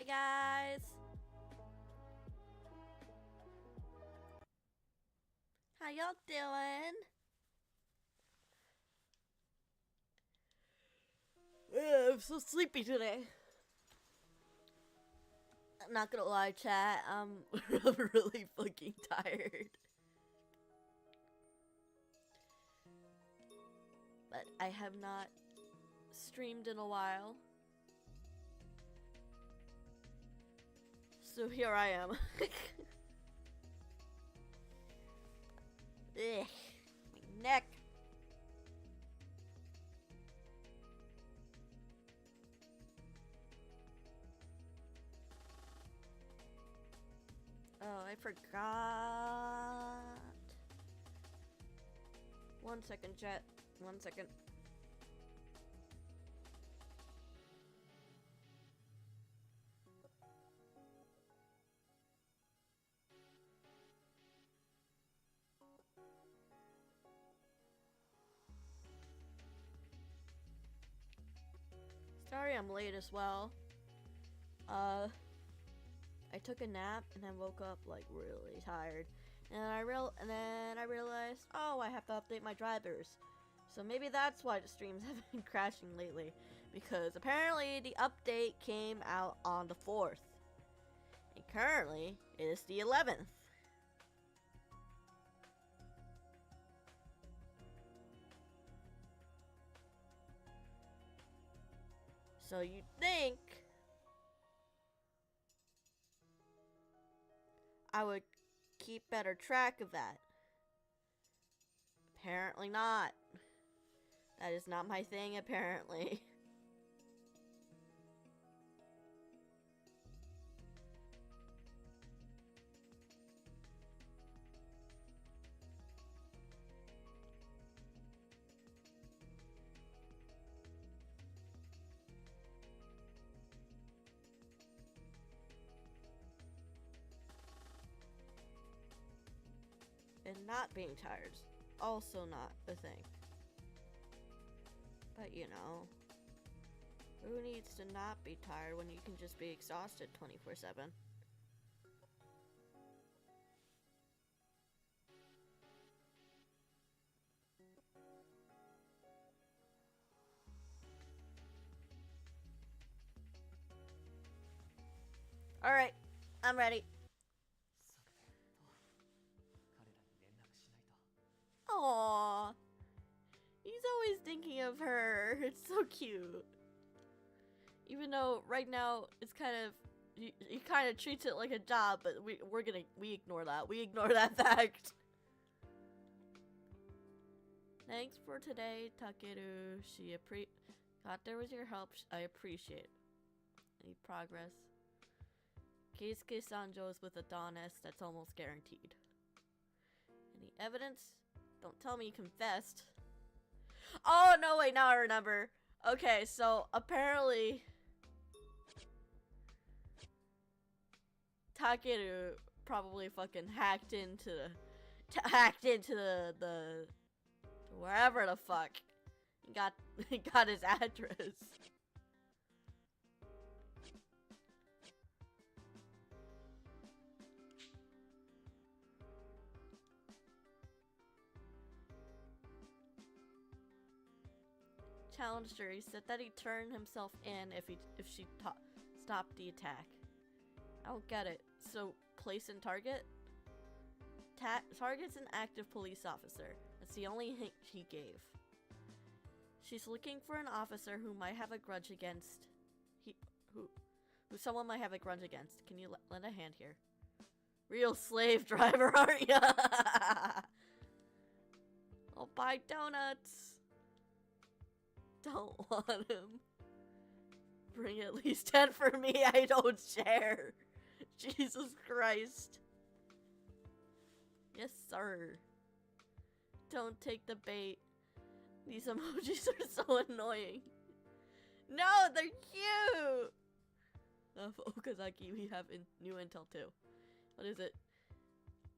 Hey guys! How y'all doing? I'm so sleepy today. I'm not gonna lie, chat. I'm really fucking tired. But I have not streamed in a while. So here I am. Ugh, my neck. Oh, I forgot. 1 second, chat. 1 second. Sorry I'm late as well. I took a nap and then woke up like really tired. And then I realized, oh, I have to update my drivers. So maybe that's why the streams have been crashing lately, because apparently the update came out on the 4th. And currently it is the 11th. So you'd think I would keep better track of that. Apparently not. That is not my thing, apparently. And not being tired is also not a thing. But you know, who needs to not be tired when you can just be exhausted 24/7? Alright, I'm ready. Aww. He's always thinking of her. It's so cute. Even though right now it's kind of he kind of treats it like a job, but we ignore that. We ignore that fact. Thanks for today, Takeru. God, there was your help. I appreciate it. Any progress? Keisuke Sanjo is with Adonis. That's almost guaranteed. Any evidence? Don't tell me you confessed. Oh, no, wait, now I remember. Okay, so apparently Takeru probably fucking hacked into the wherever the fuck he got his address. Challenged her. He said that he'd turn himself in if she stopped the attack. I don't get it. So, place and target? Target's an active police officer. That's the only hint he gave. She's looking for an officer who might have a grudge against... Who someone might have a grudge against. Can you lend a hand here? Real slave driver, aren't ya? I'll buy donuts. Don't want him. Bring at least 10 for me. I don't share. Jesus Christ. Yes, sir. Don't take the bait. These emojis are so annoying. No, they're cute. Of Okazaki, we have new intel too. What is it?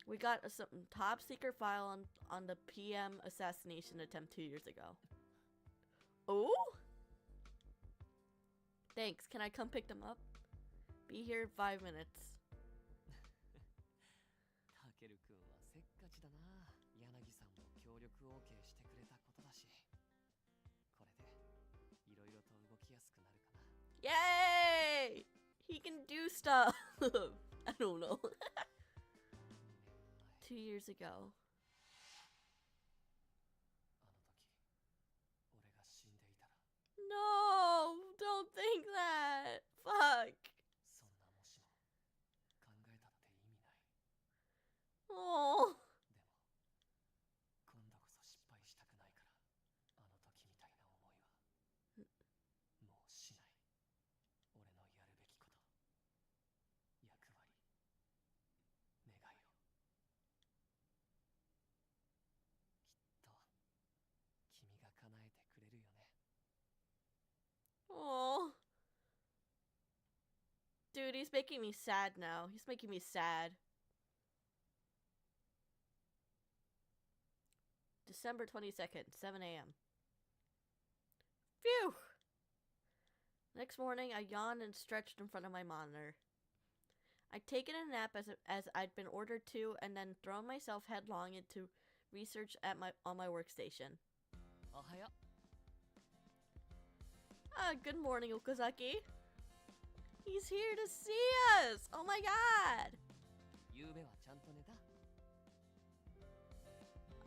We got some top secret file on the PM assassination attempt 2 years ago. Oh? Thanks. Can I come pick them up? Be here in 5 minutes. タケル君はせっかちだな。柳さんも協力 OK してくれたことだし、これでいろいろと動きやすくなるかな。Yay! He can do stuff. I don't know. 2 years ago. あの時、俺が死んでいたら。No! Don't think that! Fuck! そんなもしも考えたって意味ない。Oh. でも、今度こそ失敗したくないから、あの時みたいな思いはもうしない。俺のやるべきこと、役割、願いを。きっと君が叶えてくれるよね。Oh. Dude, he's making me sad now. He's making me sad. December 22nd, 7 a.m. Phew! Next morning, I yawned and stretched in front of my monitor. I'd taken a nap as I'd been ordered to, and then thrown myself headlong into research on my workstation. Ohaya. Good morning, Okazaki. He's here to see us! Oh my god! ゆうべはちゃんと寝た？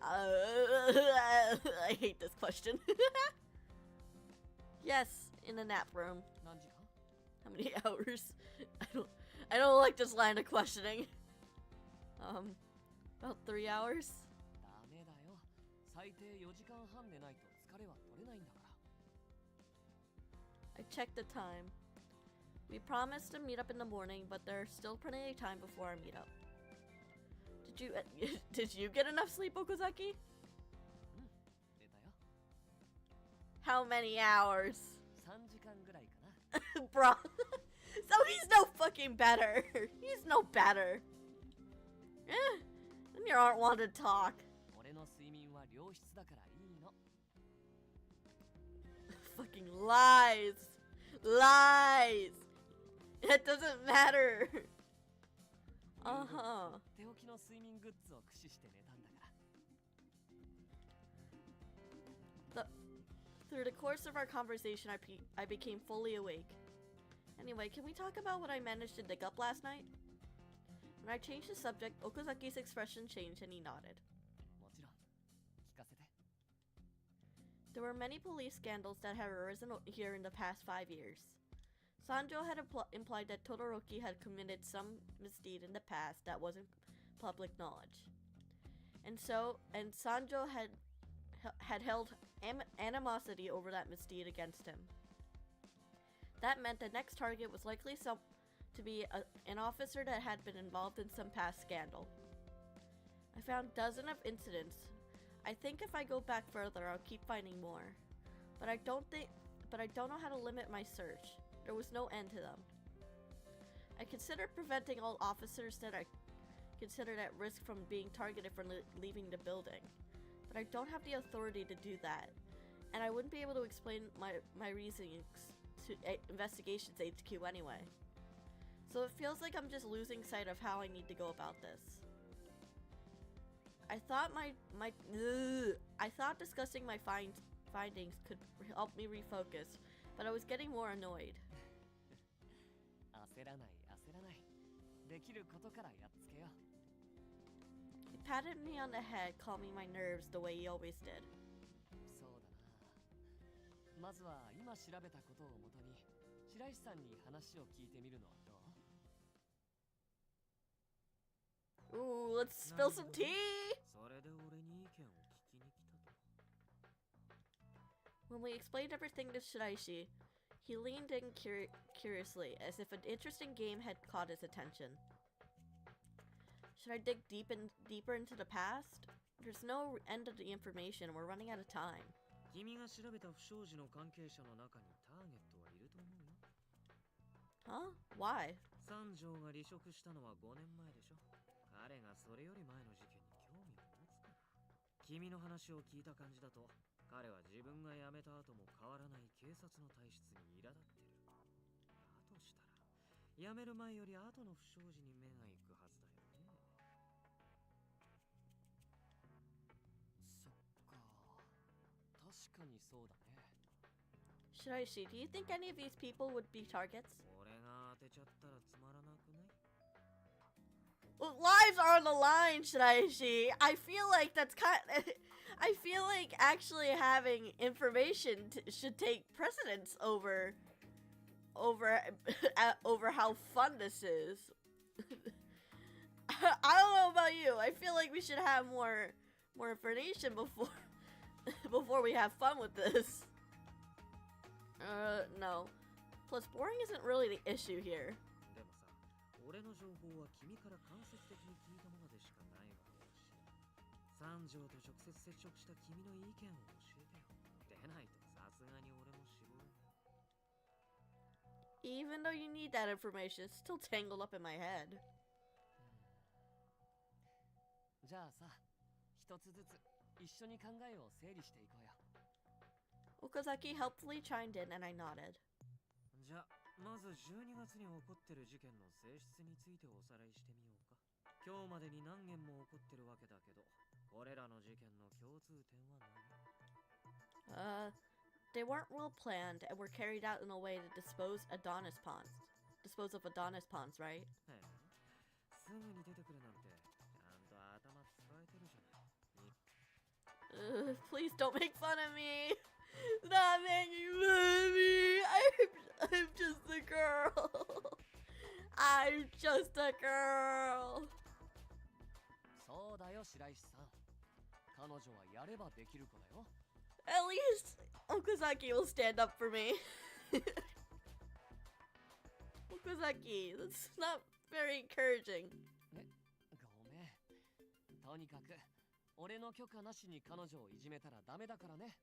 I hate this question. Yes, in a nap room. 何時間？ How many hours? I don't like this line of questioning. About 3 hours. ダメだよ。最低4時間半寝ないと疲れは取れないんだから。I checked the time. We promised to meet up in the morning, but there's still plenty of time before our meetup. Did you get enough sleep, Okazaki? 寝たよ。How many hours? 3時間ぐらいかな。Bro. So he's no fucking better. He's no better. Then you aren't one to talk. 俺の睡眠は良質だからいいの。Fucking lies. Lies. It doesn't matter. 手置きの睡眠グッズを駆使して寝たんだから。Through the course of our conversation, I became fully awake. Anyway, can we talk about what I managed to dig up last night? When I changed the subject, Okazaki's expression changed and he nodded. もちろん。聞かせて。There were many police scandals that had arisen here in the past 5 years. Sanjo had implied that Todoroki had committed some misdeed in the past that wasn't public knowledge. And Sanjo had held animosity over that misdeed against him. That meant the next target was likely to be an officer that had been involved in some past scandal. I found dozens of incidents. I think if I go back further, I'll keep finding more. But I don't know how to limit my search. There was no end to them. I considered preventing all officers that I considered at risk from being targeted for leaving the building. But I don't have the authority to do that. And I wouldn't be able to explain my reasonings to Investigations HQ anyway. So it feels like I'm just losing sight of how I need to go about this. I thought I thought discussing my findings could help me refocus, but I was getting more annoyed. 焦らない。できることからやっつけよう。He patted me on the head, calming my nerves the way he always did. そうだな。まずは今調べたことをもとに白石さんに話を聞いてみるのはどう？ Ooh, let's spill some tea! それで俺に意見を聞きに来たと。 When we explained everything to Shiraishi, he leaned in curiously, as if an interesting game had caught his attention. Should I dig deeper into the past? There's no end of the information, and we're running out of time. 君が調べた不祥事の関係者の中にターゲットはいると思うよ。 Huh? Why? 三条が離職したのは5年前でしょ。彼がそれより前の事件に興味を持つか。君の話を聞いた感じだと、彼は自分が辞めた後も変わらない警察の体質に苛立ってる。だとしたら、辞める前より後の不祥事に目が行くはずだよね。そっか、確かにそうだね。Shiraishi, do you think any of these people would be targets? 俺が当てちゃったらつまらなくない？ Well, lives are on the line, Shiraishi. I feel like that's I feel like actually having information should take precedence over over how fun this is. I don't know about you. I feel like we should have more information before before we have fun with this. No. Plus, boring isn't really the issue here. でもさ、俺の情報は君から間接的に聞いたものでしかないわけだし、三条と直接接触した君の意見を教えてよ。でないとさすがに俺も絞る。Even though you need that information, it's still tangled up in my head. じゃあさ、一つずつ一緒に考えを整理していこうよ。Okazaki helpfully chimed in and I nodded. じゃあ、まず12月に起こってる事件の性質についておさらいしてみようか。今日までに何件も起こってるわけだけど、これらの事件の共通点は何？ They weren't well planned and were carried out in a way to dispose of Adonis pawns, right? へえ、すぐに出てくるなんて、ちゃんと頭使えてるじゃない。Please don't make fun of me. Not making fun of me. I'm just a girl. I'm just a girl. そうだよ、白石さん。彼女はやればできる子だよ。At least Okazaki will stand up for me. Okazaki, that's not very encouraging. ね、ごめん。とにかく、俺の許可なしに彼女をいじめたらダメだからね。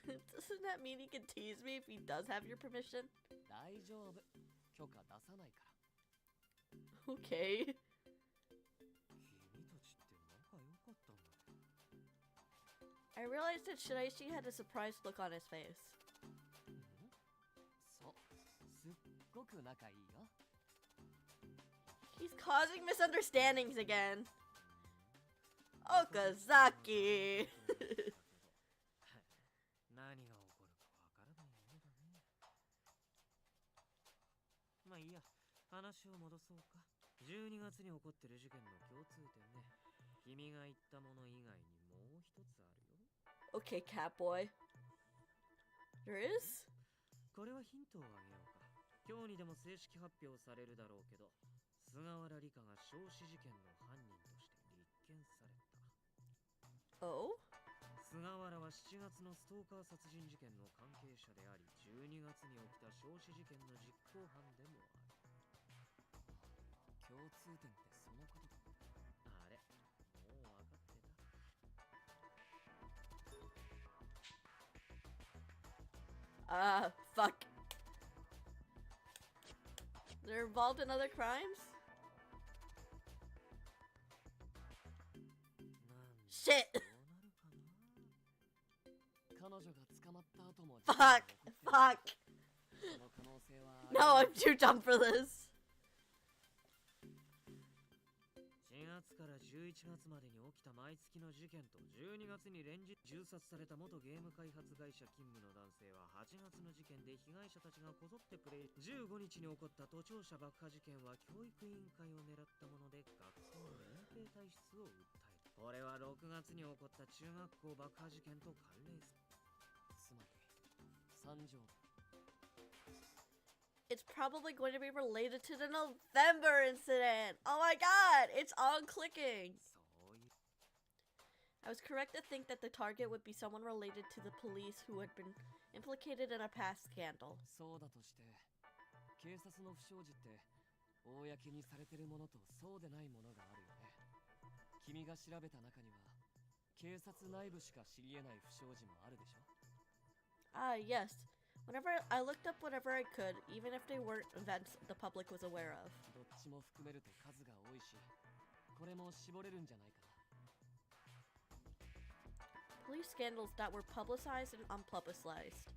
Doesn't that mean he can tease me if he does have your permission? 大丈夫。許可出さないから。Okay. 君たちって仲良かったんだね。I realized that Shiraishi had a surprised look on his face. そう、すっごく仲いいよ。He's causing misunderstandings again. Okazaki! 何が起こるかわからないものだね。まあいいや、話を戻そうか。12月に起こってる事件の共通点ね。君が言ったもの以外にもう一つあるよ。Okay, Catboy. There is? これはヒントをあげようか。今日にでも正式発表されるだろうけど、菅原理香が焼死事件の犯人として立件された。Oh? 菅原は7月のストーカー殺人事件の関係者であり、12月に起きた焼死事件の実行犯でもある。共通点ってそのことか。あれ、もう分かってた。Fuck. They're involved in other crimes? Shit! 彼女が捕まった後も Fuck! Fuck! その可能性は No, I'm too dumb for this. 4月から11月までに起きた毎月の事件と12月に連日銃殺された元ゲーム開発会社勤務の男性は8月の事件で被害者たちがこぞってプレイ15日に起こった都庁舎爆破事件は教育委員会を狙ったもので学校の連携体質を訴えた。これは6月に起こった中学校爆破事件と関連する。つまり三条。It's probably going to be related to the November incident. Oh my god, it's all clicking. そういう I was correct to think that the target would be someone related to the police who had been implicated in a past scandal. そうだとして、警察の不祥事って公にされてるものとそうでないものがあるよね。君が調べた中には警察内部しか知り得ない不祥事もあるでしょ。Ah, yes. Whenever I looked up whatever I could, even if they weren't events the public was aware of. どっちも含めると数が多いし、これも絞れるんじゃないかな。Police scandals that were publicized and unpublicized.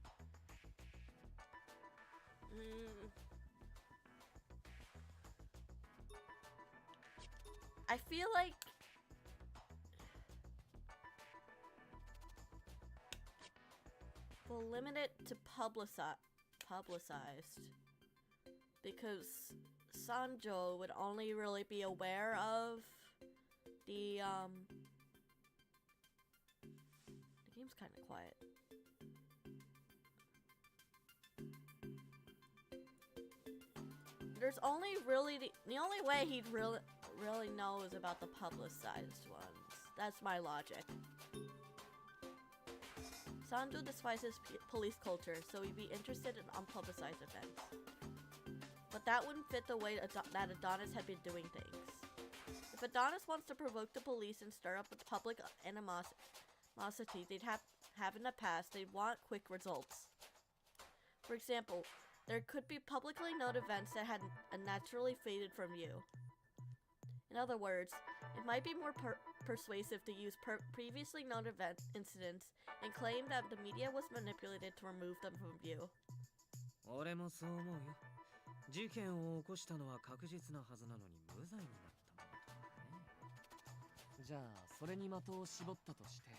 I feel like we'll limit it to publicized because Sanjo would only really be aware of the game's kind of quiet. There's only really the only way he'd really know is about the publicized ones. That's my logic. Sanjo despises police culture, so he'd be interested in unpublicized events. But that wouldn't fit the way that Adonis had been doing things. If Adonis wants to provoke the police and stir up the public animosity they'd have in the past, they'd want quick results. For example, there could be publicly known events that had naturally faded from view. In other words, it might be more persuasive to use previously known incidents and claim that the media was manipulated to remove them from view. 俺もそう思うよ。事件を起こしたのは確実なはずなのに無罪になったものとかね。じゃあそれに的を絞ったとして、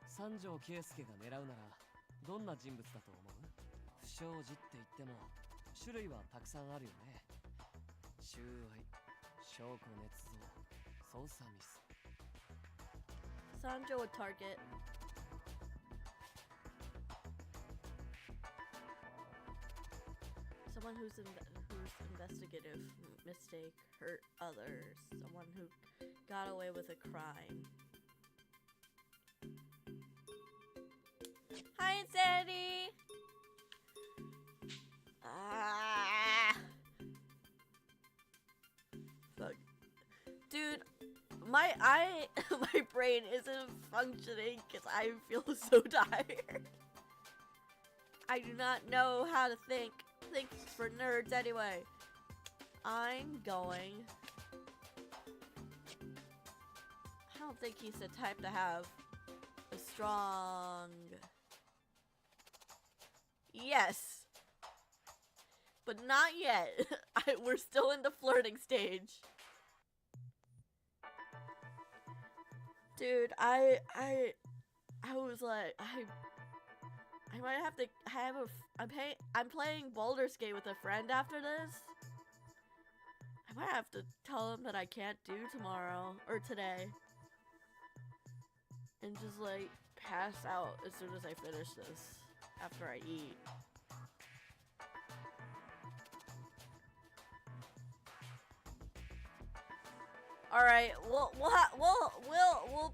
三条圭介が狙うならどんな人物だと思う？不祥事って言っても種類はたくさんあるよね。収賄、証拠捏造、捜査ミス。Sanjo would target someone whose investigative mistake hurt others, someone who got away with a crime. Hi, Insanity! Fuck. Dude, my brain isn't functioning because I feel so tired. I do not know how to think. Thinking's for nerds anyway. I'm going. I don't think he's the type to have a strong. Yes. But not yet. We're still in the flirting stage. Dude, I was like, I might have to have I'm playing Baldur's Gate with a friend after this. I might have to tell him that I can't do tomorrow or today. And just like pass out as soon as I finish this after I eat. All right, we'll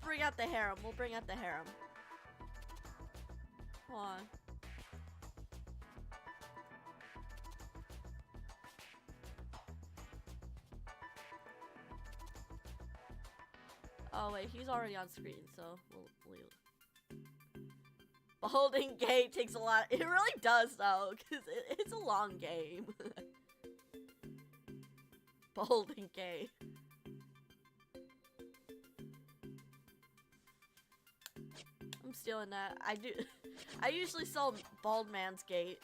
bring out the harem. We'll bring out the harem. Hold on. Oh wait, he's already on screen, so we'll Beholding Gate takes a lot. It really does though, because it's a long game. Beholding Gate. I'm stealing that. I usually sell Bald Man's Gate.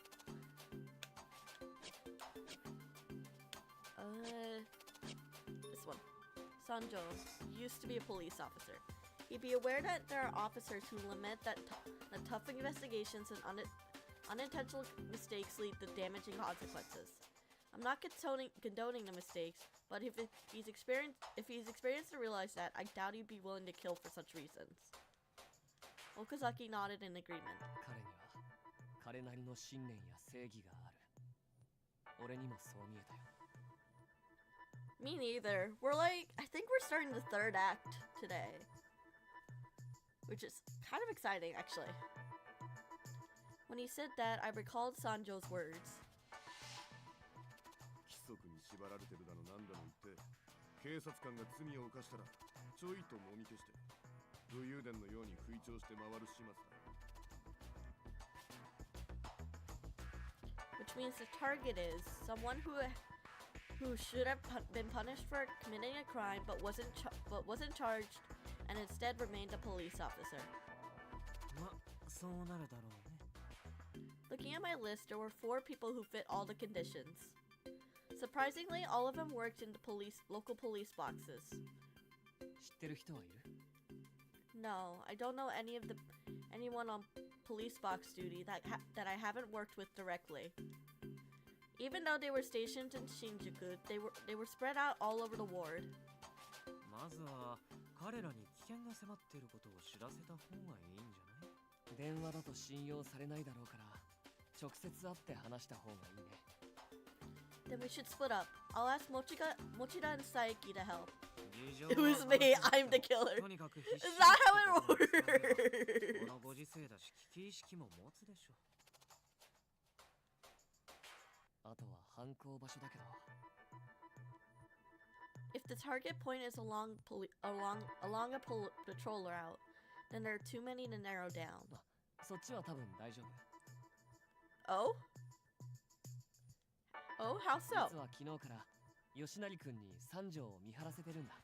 This one. Sanjo used to be a police officer. He'd be aware that there are officers who lament that tough investigations and unintentional mistakes lead to damaging consequences. I'm not condoning the mistakes, but if he's experienced and realized that, I doubt he'd be willing to kill for such reasons. Okazaki nodded in agreement. 彼には彼なりの信念や正義がある。俺にもそう見えたよ。 Me neither. I think we're starting the third act today. Which is kind of exciting, actually. When he said that, I recalled Sanjo's words. 規則に縛られてるだのなんだの言って、警察官が罪を犯したらちょいともみ消して。 武勇伝のように吹聴して回る始末だ。 Which means the target is someone who should have been punished for committing a crime but wasn't charged and instead remained a police officer. ま、そうなるだろうね。 Looking at my list, there were 4 people who fit all the conditions. Surprisingly, all of them worked in the local police boxes. 知ってる人はいる？ No, I don't know anyone on police box duty that I haven't worked with directly. Even though they were stationed in Shinjuku, they were spread out all over the ward. まずは彼らに危険が迫っていることを知らせた方がいいんじゃない？電話だと信用されないだろうから直接会って話した方がいいね。 Then we should split up. I'll ask Mochida and Saiki to help. 事情 It は was 分か me. ってる I'm the killer. とにかく必死 Is に that こ how it とを伝えれば works? このご時世だし危機意識も持つでしょ。あとは犯行場所だけど If the target point is along a patrol route, then there are too many to narrow down. そっちは多分大丈夫。 Oh? Oh, how 実 so? は昨日から吉成君に三条を見張らせてるんだ。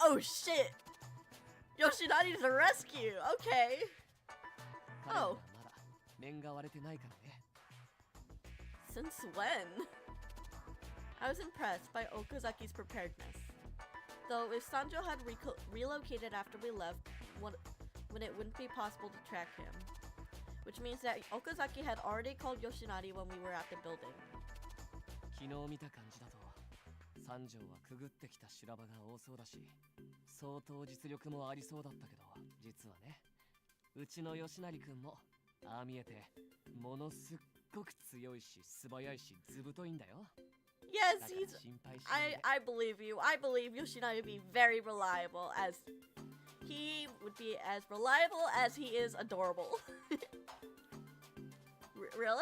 Oh shit! Yoshinari's a rescue! Okay. 彼にはまだ面が割れてないからね。 Since when? I was impressed by Okazaki's preparedness. Though if Sanjo had relocated after we left, when it wouldn't be possible to track him. Which means that Okazaki had already called Yoshinari when we were at the building. 昨日見た感じだと三条はくぐってきた修羅場が多そうだし相当実力もありそうだったけど実はねうちの吉成君もああ見えてものすっごく強いし素早いしずぶといんだよ。 Yes, だから he's. 心配しないで I believe you. I believe Yoshinari to be very reliable, as he would be as reliable as he is adorable. Really?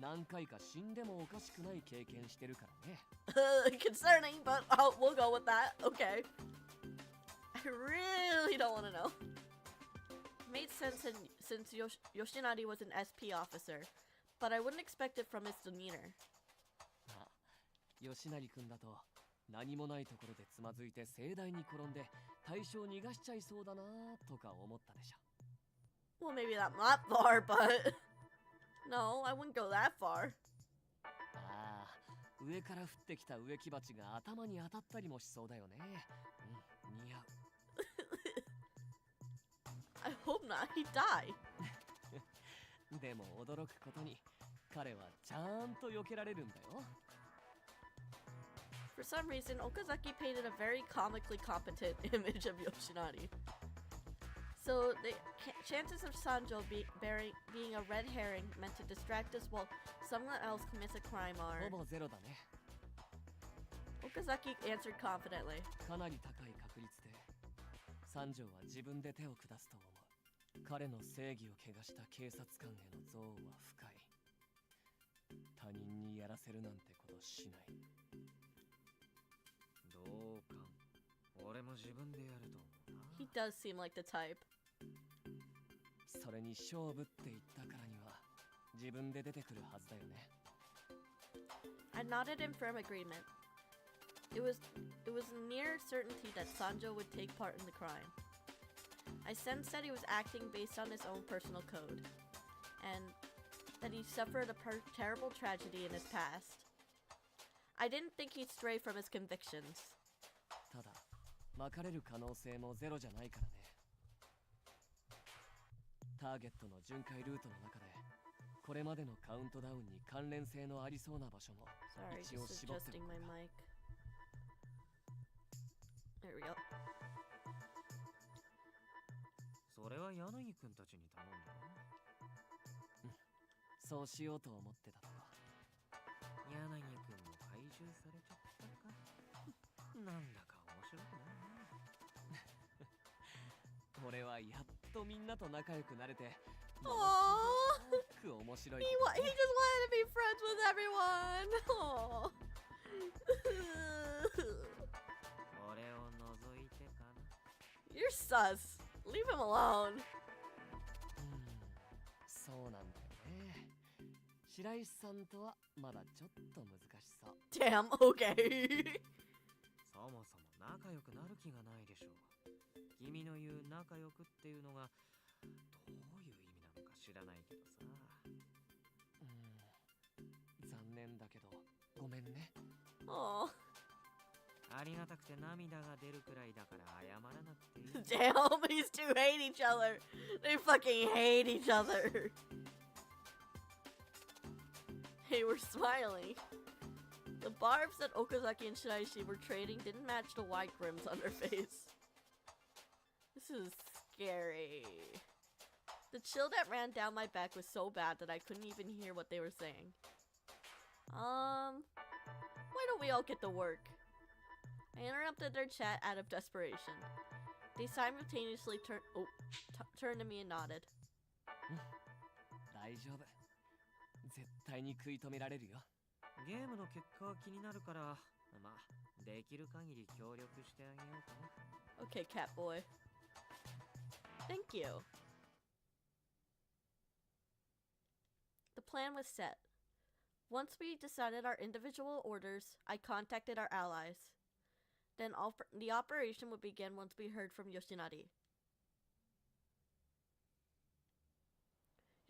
何回か死んでもおかしくない経験してるからね。Concerning, but we'll go with that. Okay. I really don't want to know. Made sense since Yoshinari was an SP officer, but I wouldn't expect it from his demeanor. まあ吉成君だと何もないところでつまずいて盛大に転んで対象逃がしちゃいそうだなとか思ったでしょ。 Well, maybe not far, but no, I wouldn't go that far. ああ上から降ってきた植木鉢が頭に当たったりもしそうだよね。うん、似合う。 I hope not. He'd die. でも驚くことに彼はちゃんと避けられるんだよ。 For some reason, Okazaki painted a very comically competent image of Yoshinari. So the chances of Sanjo being a red herring meant to distract us while someone else commits a crime ほ are. ぼゼロだね。 Okazaki answered confidently. かなり高い確率で三条は自分で手を下すと思う。彼の正義を汚した警察官への憎悪は深い。他人にやらせるなんてことしない。どうか俺も自分でやると思うな。 He does seem like the type. それに勝負って言ったからには自分で出てくるはずだよね。 I nodded in firm agreement. It was near certainty that Sanjo would take part in the crime. I sensed that he was acting based on his own personal code, and that he suffered a terrible tragedy in his past. I didn't think he'd stray from his convictions. ただ巻かれる可能性もゼロじゃないからね。ターゲットの巡回ルートの中でこれまでのカウントダウンに関連性のありそうな場所も Sorry, 一応 just 絞って adjusting おく my から mic. There we go. それは柳くんたちに頼んだの？そうしようと思ってたとこ。柳くんも回収されちゃったか。なんだか面白くないな。俺はやっとみんなと仲良くなれて Aww. すごく面白い He こと he ね just wanted to be friends with everyone. Aww. 俺を除いてかな。 You're sus. Leave him alone. そうなんだよね。白石さんとはまだちょっと難しそう。 Damn. Okay. そもそも仲良くなる気がないでしょう。君の言う仲良くっていうのがどういう意味なのか知らないけどさ。残念だけどごめんね。 Oh. ありがたくて涙が出るくらいだから謝らなくていい。 Damn, these two hate each other. They fucking hate each other. Hey, we're smiling. The barbs that Okazaki and Shiraishi were trading didn't match the white rims on their face. This is scary. The chill that ran down my back was so bad that I couldn't even hear what they were saying. Why don't we all get to work? I interrupted their chat out of desperation. They simultaneously turned to me and nodded. 大丈夫。絶対に食い止められるよ。ゲームの結果は気になるから、まあ、できる限り協力してあげようかな。Okay, Catboy. Thank you. The plan was set. Once we decided our individual orders, I contacted our allies. Then the operation would begin once we heard from Yoshinari.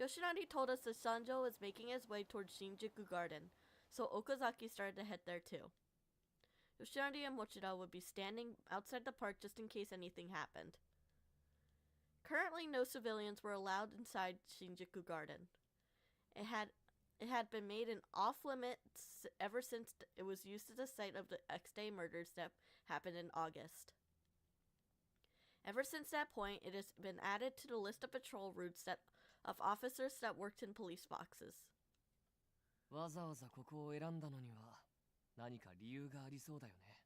Yoshinari told us that Sanjo was making his way towards Shinjuku Garden, so Okazaki started to head there too. Yoshinari and Mochida would be standing outside the park just in case anything happened. Currently, no civilians were allowed inside Shinjuku Garden. It had been made an off-limits ever since it was used as a site of the X-Day murders that happened in August. Ever since that point, it has been added to the list of patrol routes of officers that worked in police boxes. わざわざここを選んだのには何か理由がありそうだよね。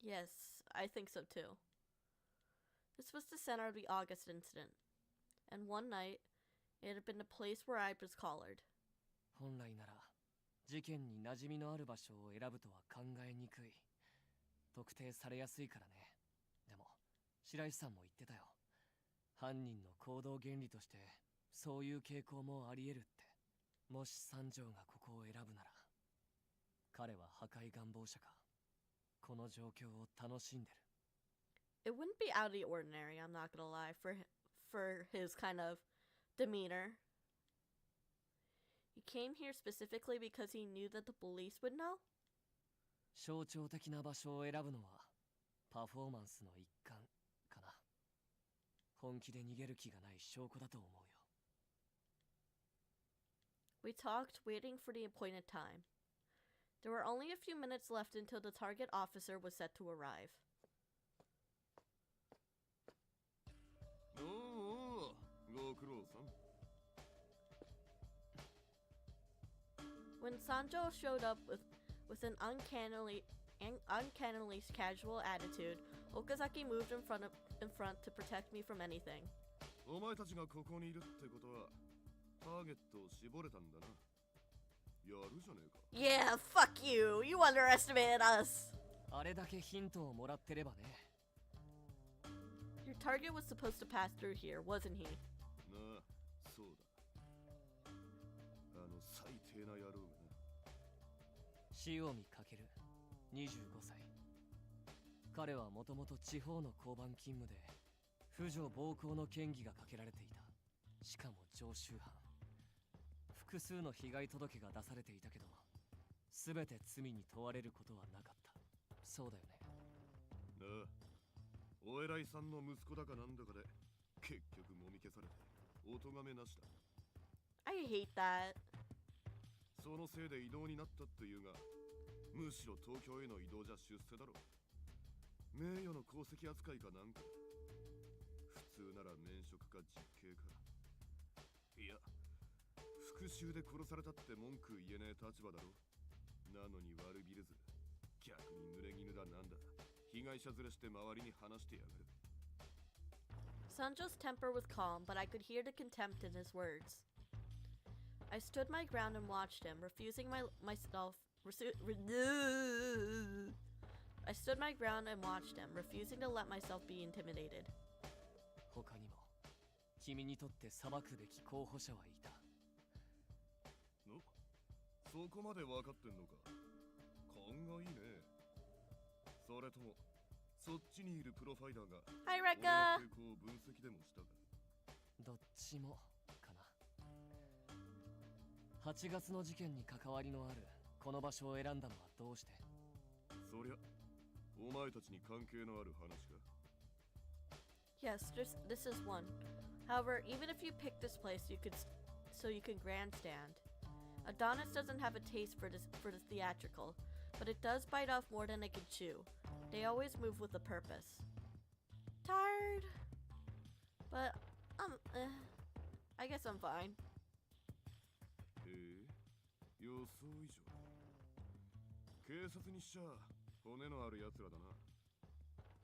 Yes, I think so too. This was the center of the August incident, and one night, it had been the place where I was collared. 本来なら事件に馴染みのある場所を選ぶとは考えにくい。特定されやすいからね。でも白石さんも言ってたよ。犯人の行動原理としてそういう傾向もあり得るって。もし三条がここを選ぶなら、彼は破壊願望者か。この状況を楽しんでる。 It wouldn't be out of the ordinary, I'm not gonna lie, for his kind of demeanor. He came here specifically because he knew that the police would know? 象徴的な場所を選ぶのはパフォーマンスの一環かな。本気で逃げる気がない証拠だと思うよ。 We talked, waiting for the appointed time. There were only a few minutes left until the target officer was set to arrive. おお、ご苦労さん。 When Sanjo showed up with an uncannily casual attitude, Okazaki moved in front to protect me from anything. お前たちがここにいるってことはターゲットを絞れたんだな。やるじゃねえか。 Yeah, fuck you! You underestimated us! あれだけヒントをもらってればね。 Your target was supposed to pass through here, wasn't he? なあ、そうだ。あの最低な野郎がな。塩見かける、25歳。彼はもともと地方の交番勤務で婦女暴行の嫌疑がかけられていた。しかも常習犯。複数の被害届が出されていたけど、全て罪に問われることはなかった。そうだよね。なあ、お偉いさんの息子だかなんだかで結局もみ消されてお咎めなしだ。 I hate that. そのせいで異動になったっていうが、むしろ東京への移動じゃ出世だろ。名誉の功績扱いかなんか。普通なら免職か実刑か。いや、復讐で殺されたって文句言えねえ立場だろ。なのに悪びれず、逆に濡れ衣だなんだ。被害者ずらして周りに話してやがる。 Sanjo's temper was calm, but I could hear the contempt in his words. I stood my ground and watched him, I stood my ground and watched him, refusing to let myself be intimidated. 他にも君にとって裁くべき候補者はいた。の、そこまで分かってんのか。勘がいいね。それともそっちにいるプロファイラーが Hi, 俺 Rekka! の傾向を分析でもしたか。どっちもかな。8月の事件に関わりのあるこの場所を選んだのはどうして？そりゃお前たちに関係のある話か。 Yes, this is one. However, even if you pick this place, you can grandstand. Adonis doesn't have a taste for the theatrical, but it does bite off more than it can chew. They always move with a purpose. Tired, but I guess I'm fine. へえ、予想以上。警察にしちゃ骨のある奴らだな。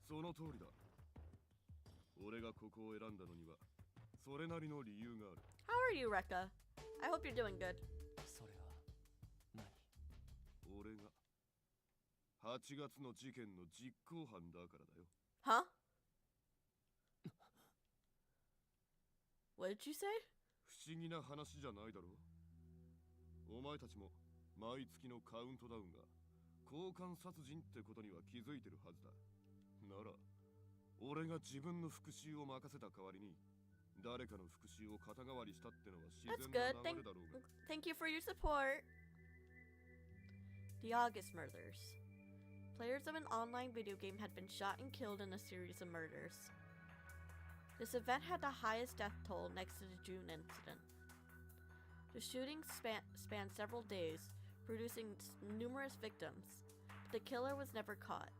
その通りだ。俺がここを選んだのにはそれなりの理由がある。 How are you, Rekka? I hope you're doing good. それは何？俺が8月の事件の実行犯だからだよ。Huh? What did you say? 不思議な話じゃないだろう。お前たちも毎月のカウントダウンが交換殺人ってことには気づいてるはずだ。なら俺が自分の復讐を任せた代わりに誰かの復讐を肩代わりしたってのは自 That's 然 good. な流れだろうが。 Thank you for your support. The August murders. Players of an online video game had been shot and killed in a series of murders. This event had the highest death toll next to the June incident. The shooting spanned several days, producing numerous victims, but the killer was never caught.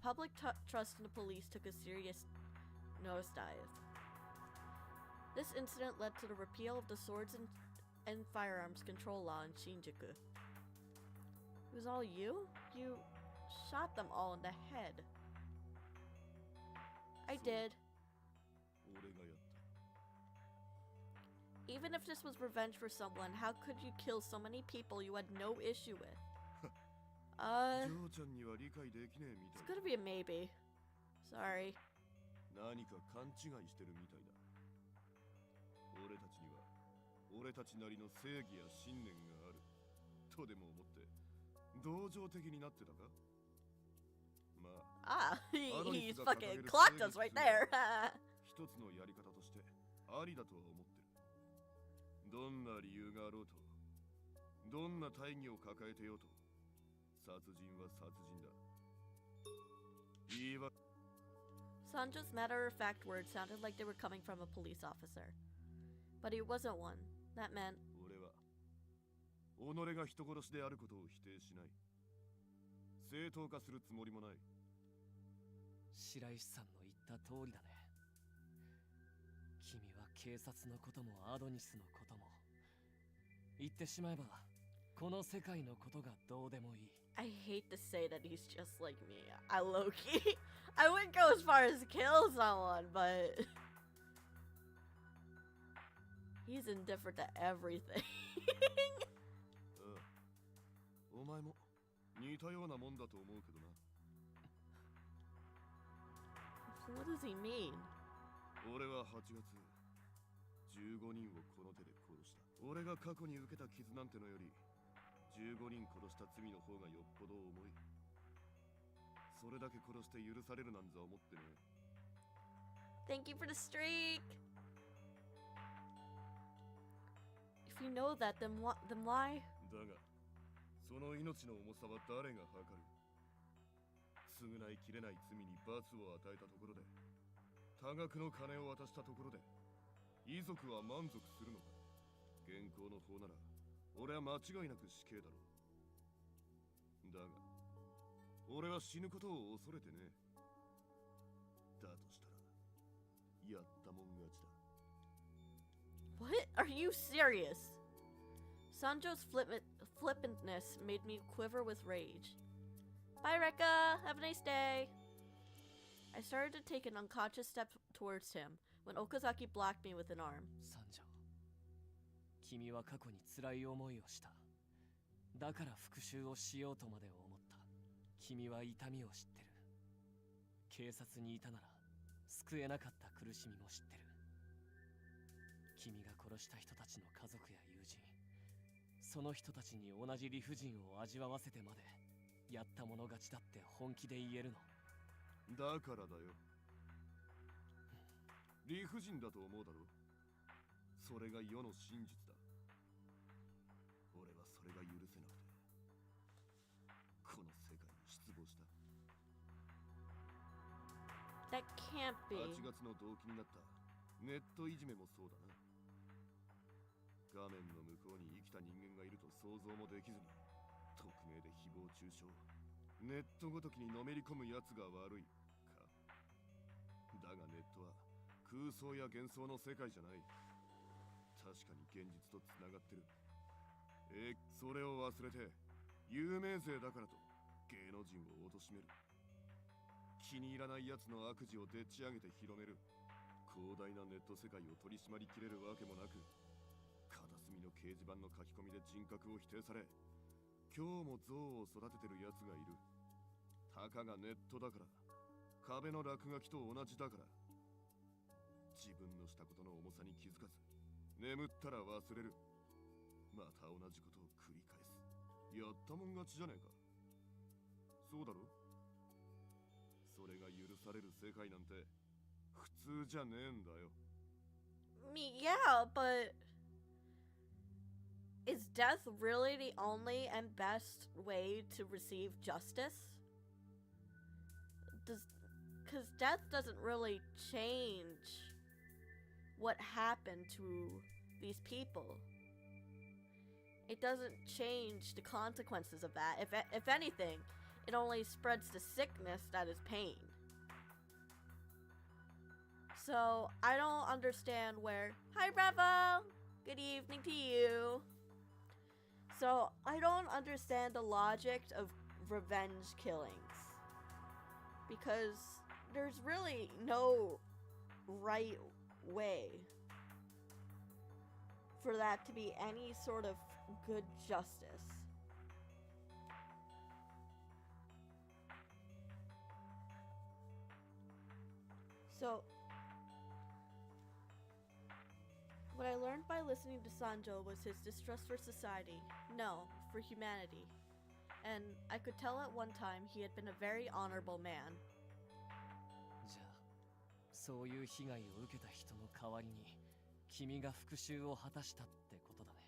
Public trust in the police took a serious nosedive. This incident led to the repeal of the swords and firearms control law in Shinjuku. It was all you? You shot them all in the head. I did. 俺がやった。 Even if this was revenge for someone, how could you kill so many people you had no issue with? ジョーちゃんには理解できねえみた It's い gonna be a maybe. Sorry. 何か勘違いしてるみたいだ。俺たちには俺たちなりの正義や信念があるとでも思って同情的になってたか。まあ Ah, he's fucking clocked us right there. 一つのやり方としてありだとは思ってる。どんな理由があろうと、どんな大義を抱えてようと、殺人は殺人だ。言いわ Sanjo's matter-of-fact words sounded like they were coming from a police officer. But he wasn't one. That meant 俺は己が人殺しであることを否定しない。正当化するつもりもない。白石さんの言った通りだね。君は警察のこともアドニスのことも、言ってしまえばこの世界のことがどうでもいい。 I hate to say that he's just like me. I low-key I wouldn't go as far as to kill someone, but he's indifferent to everything. ああ、お前も似たようなもんだと思うけどな。 What does he mean? 俺は8月15人をこの手で殺した。俺が過去に受けた傷なんてのより15人殺した罪の方がよっぽど重い。それだけ殺して許されるなんざ思ってね。 Thank you for the streak. If you know that, then why? だがその命の重さは誰が測る。償いきれない罪に罰を与えたところで、多額の金を渡したところで遺族は満足するのか。現行の法なら俺は間違いなく死刑だろう。だが俺は死ぬことを恐れてね。だとしたらやったもん勝ちだ。 What? Are you serious? Sanjo's flippantness made me quiver with rage. Bye, Rekka. Have a nice day. I started to take an unconscious step towards him when Okazaki blocked me with an arm. 三条、君は過去に辛い思いをした。だから復讐をしようとまで思った。君は痛みを知ってる。警察にいたなら救えなかった苦しみも知ってる。君が殺した人たちの家族や友人、その人たちに同じ理不尽を味わわせてまでやった者勝ちだって本気で言えるの？だからだよ。理不尽だと思うだろ。それが世の真実だ。俺はそれが許せなくて That can't be. 8月の動機になったネットいじめもそうだな。画面の向こうに生きた人間がいると想像もできずに、匿名で誹謗中傷、ネットごときにのめり込むやつが悪いか。だがネットは空想や幻想の世界じゃない。確かに現実とつながってる。それを忘れて有名税だからと芸能人を貶める。気に入らない奴の悪事をでっち上げて広める。広大なネット世界を取り締まりきれるわけもなく、片隅の掲示板の書き込みで人格を否定され、今日も像を育ててる奴がいる。たかがネットだから、壁の落書きと同じだから。自分のしたことの重さに気づかず、眠ったら忘れる。また同じことを繰り返す。やったもん勝ちじゃねえか。そうだろ。それが許される世界なんて普通じゃねえんだよ。Yeah, but is death really the only and best way to receive justice? Because death doesn't really change what happened to these people. It doesn't change the consequences of that. If anything, it only spreads the sickness that is pain. So I don't understand where. Hi, Bravo. Good evening to you. So I don't understand the logic of revenge killings, because there's really no right way for that to be any sort of good justice. So what I learned by listening to Sanjo was his distrust for society, no, for humanity. And I could tell at one time he had been a very honorable man. じゃあそういう被害を受けた人の代わりに君が復讐を果たしたってことだね。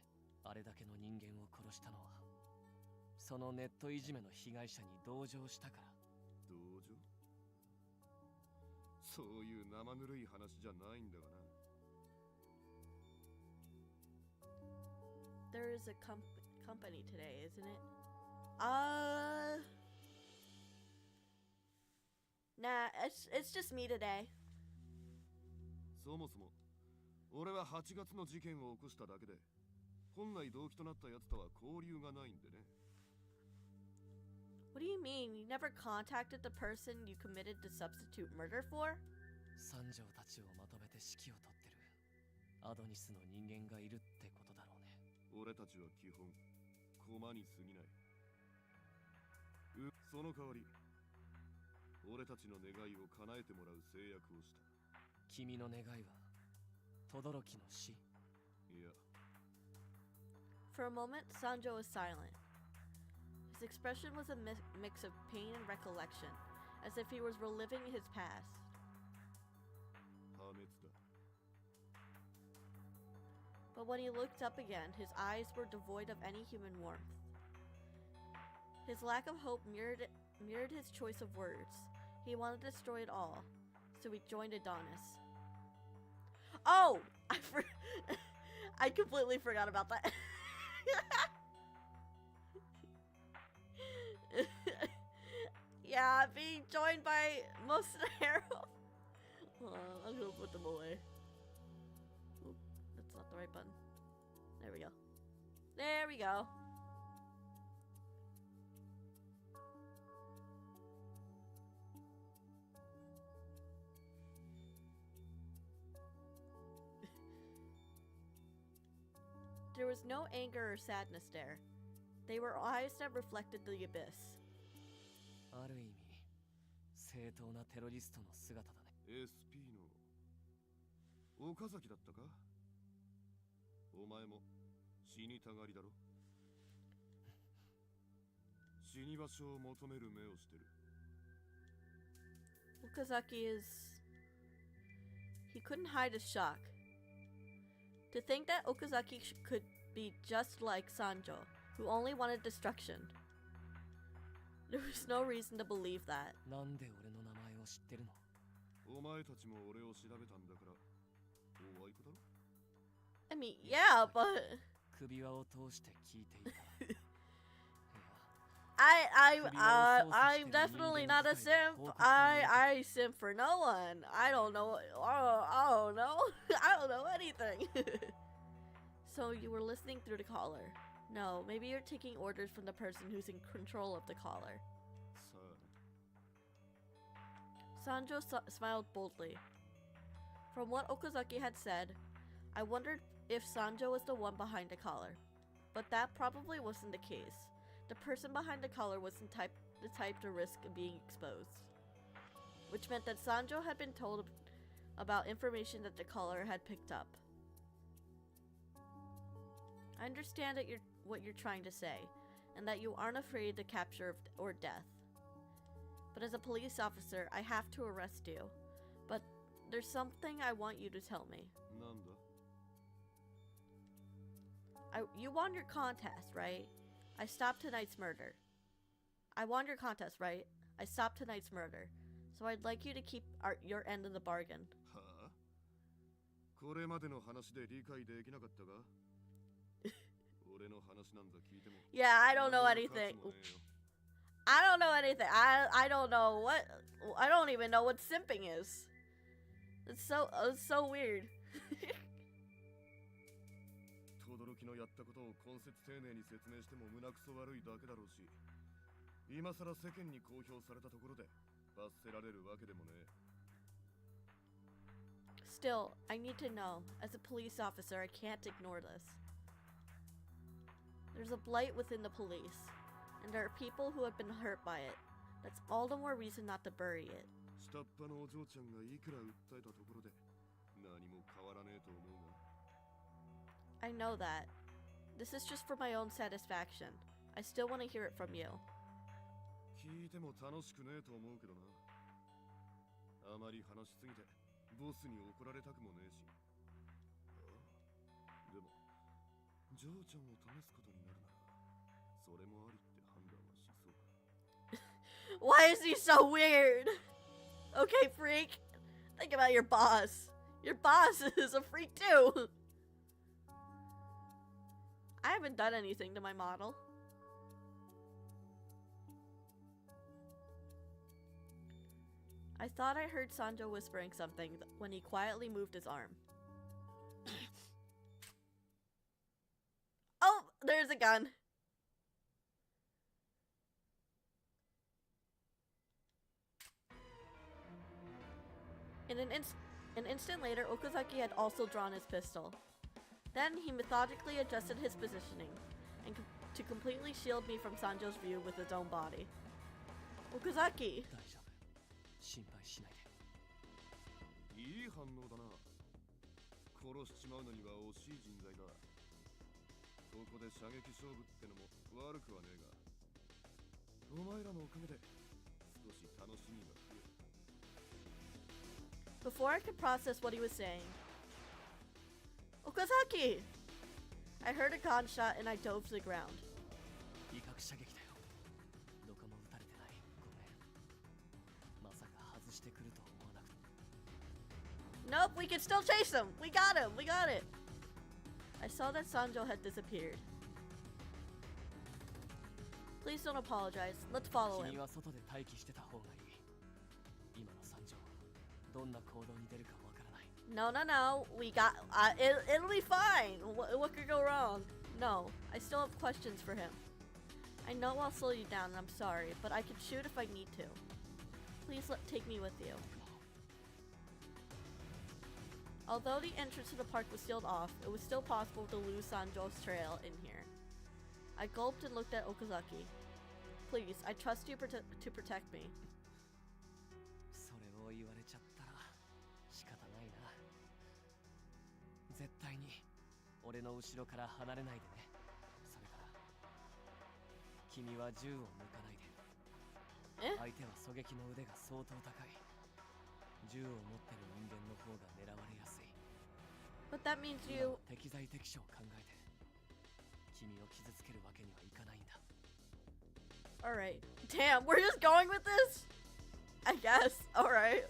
あれだけの人間を殺したのはそのネットいじめの被害者に同情したから。同情？そういう生ぬるい話じゃないんだがな。There is a company today, isn't it? Nah, it's just me today. そもそも俺は8月の事件を起こしただけで、本来動機となったやつとは交流がないんでね。What do you mean? You never contacted the person you committed the substitute murder for? 三条たちをまとめて指揮を執ってるアドニスの人間がいるってことだろうね。俺たちは基本駒に過ぎない。その代わり俺たちの願いを叶えてもらう制約をした。君の願いは轟の死？いや。 For a moment, Sanjo was silent. His expression was a mix of pain and recollection, as if he was reliving his past. 破滅だ。 But when he looked up again, his eyes were devoid of any human warmth. His lack of hope mirrored his choice of words. He wanted to destroy it all, so he joined Adonis. Oh! I completely forgot about that. Yeah, being joined by most of the heroes. Hold on, I'm gonna put them away. Oop, that's not the right button. There we go. There we go. There was no anger or sadness there. They were eyes that reflected the abyss. ある意味正当なテロリストの姿だね。 SP の岡崎だったか。お前も死にたがりだろ。死に場所を求める目をしてる。 Okazaki is... He couldn't hide his shock. To think that Okazaki could be just like Sanjo, who only wanted destruction. There was no reason to believe that. なんで俺の名前を知ってるの？お前たちも俺を調べたんだからおあいこだろ。 I mean, yeah, but 首輪を通して聞いていた。I'm definitely not a simp. I simp for no one. I don't know. I don't know. I don't know anything. So you were listening through the collar. No, maybe you're taking orders from the person who's in control of the collar. さあね。 Sanjo smiled boldly. From what Okazaki had said, I wondered if Sanjo was the one behind the collar. But that probably wasn't the case. The person behind the collar wasn't the type to risk being exposed. Which meant that Sanjo had been told about information that the collar had picked up. I understand that what you're trying to say, and that you aren't afraid of the capture or death. But as a police officer, I have to arrest you. But there's something I want you to tell me. なんだ。 You won your contest, right? I stopped tonight's murder. I won your contest, right? I stopped tonight's murder. So I'd like you to keep your end of the bargain. はあ。これまでの話で理解できなかったか。俺の話なんだ聞いても。Yeah, I don't know anything. I don't know anything. I don't know what. I don't even know what simping is. It's so weird. 轟のやったことを根節丁寧に説明しても胸くそ悪いだけだろうし、今さら世間に公表されたところで罰せられるわけでもねえ。 Still, I need to know. As a police officer, I can't ignore this. There's a blight within the police, and there are people who have been hurt by it. That's all the more reason not to bury it. 下っ端のお嬢ちゃんがいくら訴えたところで何も変わらねえと思うが。 I know that. This is just for my own satisfaction. I still want to hear it from you. 聞いても楽しくねえと思うけどな。あまり話しすぎてボスに怒られたくもねえし。でも嬢ちゃんを試すことになるならそれもありって判断はしそうか。 Why is he so weird? Okay, freak. Think about your boss. Your boss is a freak too. I haven't done anything to my model. I thought I heard Sanjo whispering something when he quietly moved his arm. Oh, there's a gun. An instant later, Okazaki had also drawn his pistol. Then he methodically adjusted his positioning and to completely shield me from Sanjo's view with his own body. Okazaki! 大丈夫。心配しないで。いい反応だな。殺しちまうのには惜しい人材だ。ここで射撃勝負ってのも悪くはねえが、お前らのおかげで少し楽しみが増える。 Before I could process what he was saying, Okazaki! I heard a gunshot and I dove to the ground. 威嚇射撃だよ。どこも撃たれてない。ごめん。まさか外してくると思わなくて。 Nope, we can still chase him! We got him! We got it! I saw that Sanjo had disappeared. Please don't apologize. Let's follow 君 him. は外で待機してた方がいい。今の惨状はどんな行動に出るかわからない。 No, no, no. We got. It'll be fine. What could go wrong? No, I still have questions for him. I know I'll slow you down, and I'm sorry, but I can shoot if I need to. Please take me with you. Although the entrance to the park was sealed off, it was still possible to lose Sanjo's trail in here. I gulped and looked at Okazaki. Please, I trust you to protect me. それを言われちゃったら仕方ないな。絶対に俺の後ろから離れないでね。それから君は銃を抜かないで。相手は狙撃の腕が相当高い。銃を持ってる人間の方が狙われやすい。 But that means you. 適材適所を考えて君を傷つけるわけにはいかないんだ。 Alright. Damn, we're just going with this? I guess. Alright.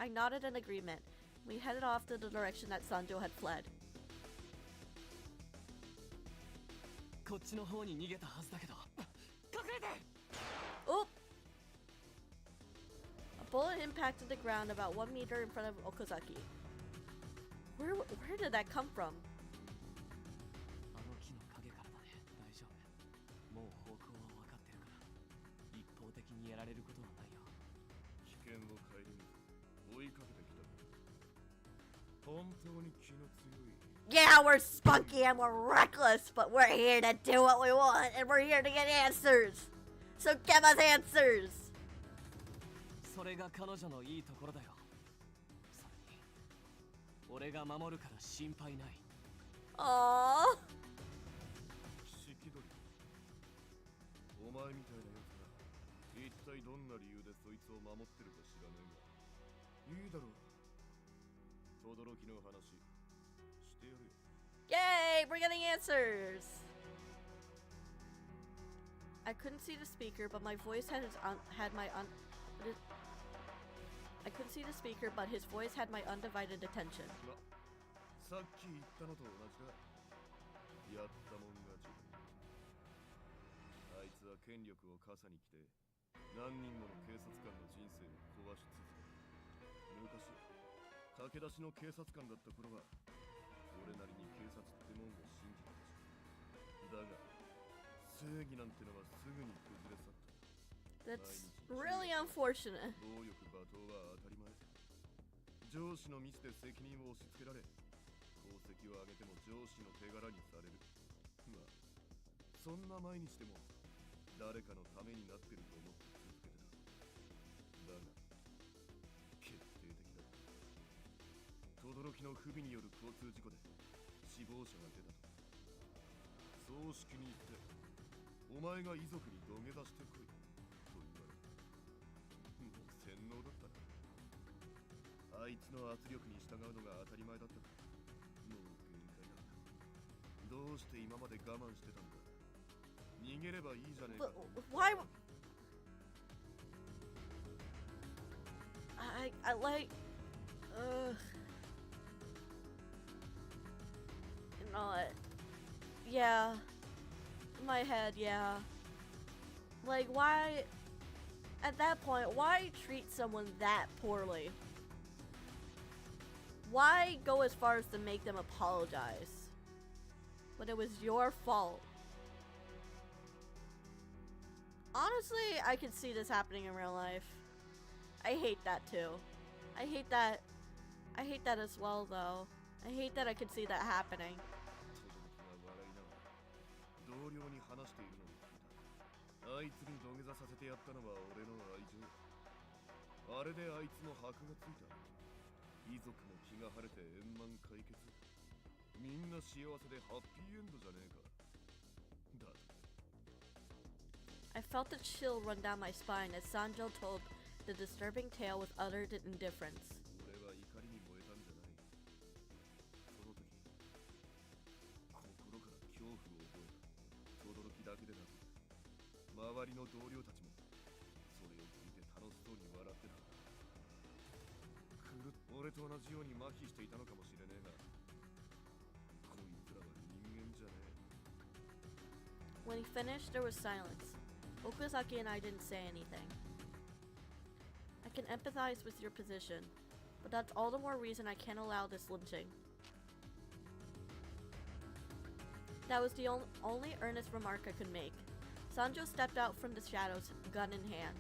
I nodded in agreement. We headed off to the direction that Sanjo had fled. こっちの方に逃げたはずだけど、隠れて。 Oop! A bullet impacted the ground about 1 meter in front of Okazaki. Where did that come from? あの木の影からだね。大丈夫。もう方向は分かってるから、一方的にやられることはないよ。危険を顧みず追いかけてきた。本当に気の強い。 Yeah, we're spunky and we're reckless, but we're here to do what we want and we're here to get answers. So give us answers. それが彼女のいいところだよ。それに、俺が守るから心配ない。 Aww. シキドリ。お前みたいなやつが一体どんな理由でそいつを守ってるか知らねえが。いいだろう。轟の話してやるよ。 Yay, we're getting answers. I couldn't see the speaker, but my voice had I couldn't see the speaker, but his voice had my undivided attention. さっき言ったのと同じだ。やったもん勝ち。あいつは権力を傘に着て何人もの警察官の人生を壊し続けた。昔駆け出しの警察官だった頃は俺なりに警察ってもんを信じてたし、だが正義なんてのはすぐに崩れ去った。 That's really unfortunate. 暴力罵倒は当たり前。上司のミスで責任を押し付けられ、功績を上げても上司の手柄にされる。まあそんな毎日でも誰かのためになってると思って続けてた。だが決定的だった。轟の不備による交通事故で死亡者が出たと。葬式に行ってお前が遺族に土下座してこいと言われた。もう洗脳だったな。あいつの圧力に従うのが当たり前だったから、もう限界だ。どうして今まで我慢してたんだ。逃げればいいじゃねえか。 But why? I like. You know what? Yeah. In my head, yeah. Like, why? At that point, why treat someone that poorly? Why go as far as to make them apologize when it was your fault? Honestly, I could see this happening in real life. I hate that too. I hate that as well, though. I hate that I could see that happening. 轟が笑いながら同僚に話しているのを聞いた。あいつに土下座させてやったのは俺の愛情。あれであいつも箔がついた。遺族も気が晴れて円満解決。みんな幸せでハッピーエンドじゃねえか。だ。 I felt a chill run down my spine as Sanjo told the disturbing tale with utter indifference. 俺は怒りに燃えたんじゃない。その時、心から恐怖を覚えた。轟だけでなく、周りの同僚たちもそれを聞いて楽しそうに笑ってた。俺と同じように麻痺していたのかもしれねえが、こいつらは人間じゃねえ。 When he finished, there was silence. Okazaki and I didn't say anything. I can empathize with your position, but that's all the more reason I can't allow this lynching. That was the only earnest remark I could make. Sanjo stepped out from the shadows, gun in hand.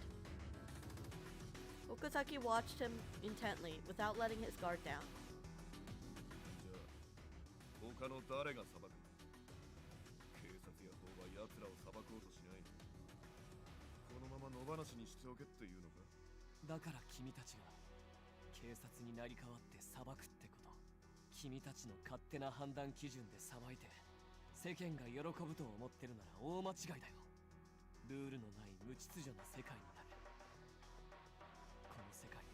Okazaki watched him intently, without letting his guard down. じゃあ、他の誰が裁く？警察や法は奴らを裁こうとしない。このまま野放しにしておけっていうのか？だから君たちが警察になり代わって裁くってこと。君たちの勝手な判断基準で裁いて世間が喜ぶと思ってるなら大間違いだよ。ルールのない無秩序な世界になる。この世界に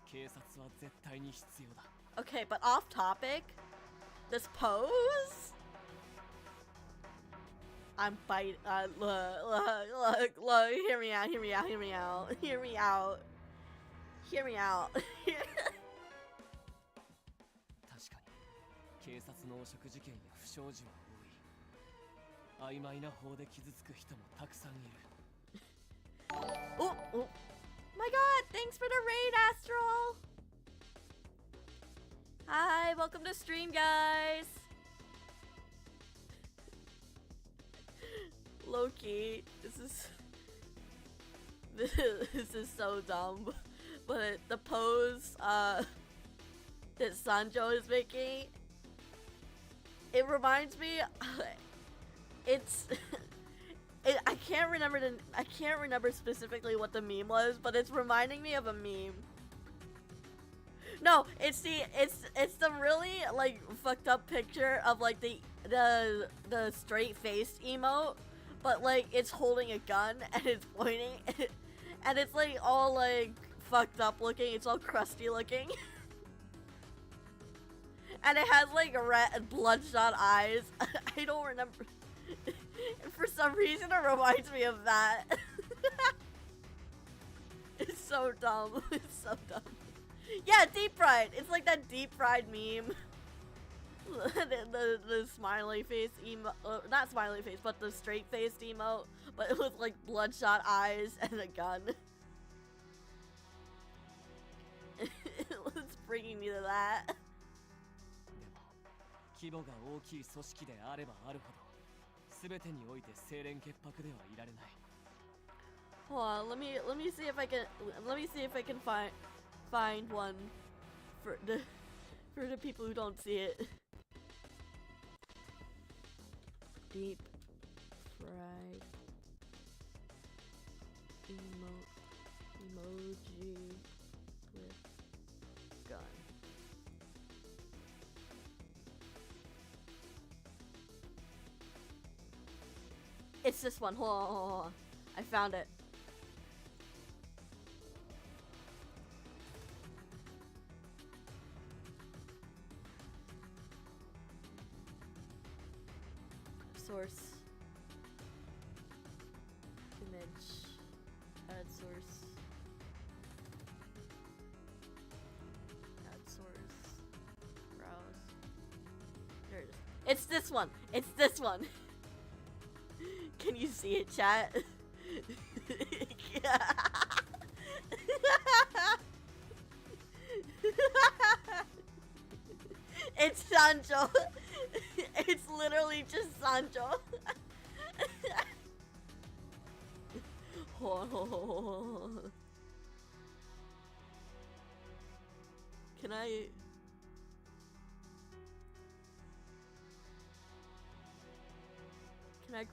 警察は絶対に必要だ。 Okay, but off topic. This pose. I'm biting. Look. Hear me out. Hear me out. 確かに警察の汚職事件や不祥事は多い。曖昧な法で傷つく人もたくさんいる。Oh, oh my god, thanks for the raid, Astral. Hi, welcome to stream, guys. Low-key, this is so dumb, but the pose that Sanjo is making, it reminds me. I can't remember specifically what the meme was, but it's reminding me of a meme. No, it's the really like fucked up picture of like the straight faced emote, but like it's holding a gun and it's pointing, and it's like all like fucked up looking. It's all crusty looking, and it has like red bloodshot eyes. I don't remember. For some reason, it reminds me of that. It's so dumb. It's so dumb. Yeah, deep fried. It's like that deep fried meme. the smiley face emo, not smiley face, but the straight faced emote, but it was like bloodshot eyes and a gun. It's bringing me to that. 規模が大きい組織であればあるほど、全てにおいて清廉潔白ではいられない。Hold on, let me see if I can find one for the people who don't see it. Deep fried emoji with gun. It's this one. Hold on. I found it. Source. Image. Add source. Add source. Browse. There it is. It's this one. It's this one. Can you see it, chat? It's Sancho. It's literally just Sancho. Can I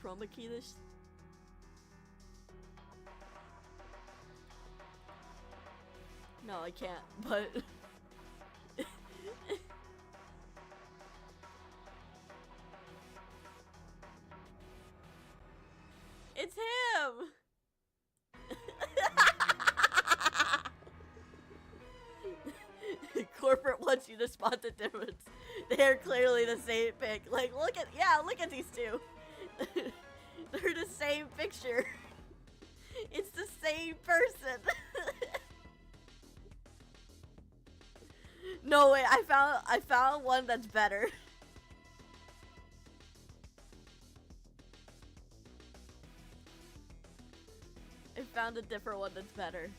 chroma key this? No, I can't, but it's him! Corporate wants you to spot the difference. They're clearly the same pic. Like, look at these two. They're the same picture. It's the same person. No way, I found one that's better. I found a different one that's better.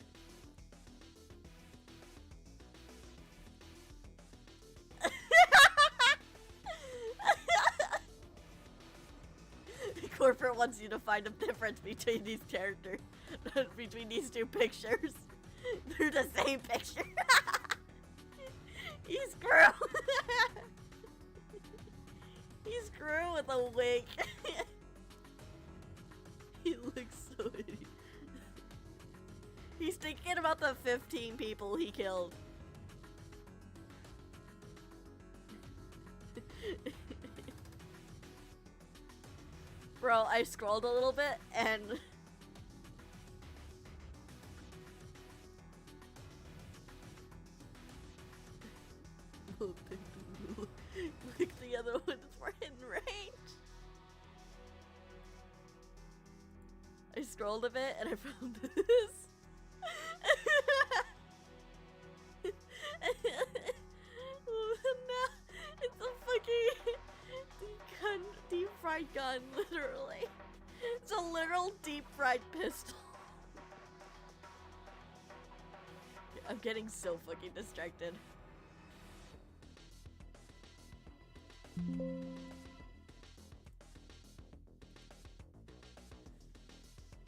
Corporate wants you to find a difference between these characters, between these two pictures. They're the same picture. He's Screw. He's Screw with a wig. He looks so idiot. He's thinking about the 15 people he killed. Bro, I scrolled a little bit and look, the other ones were in range. I scrolled a bit and I found this. gun, literally. It's a literal deep fried pistol. I'm getting so fucking distracted.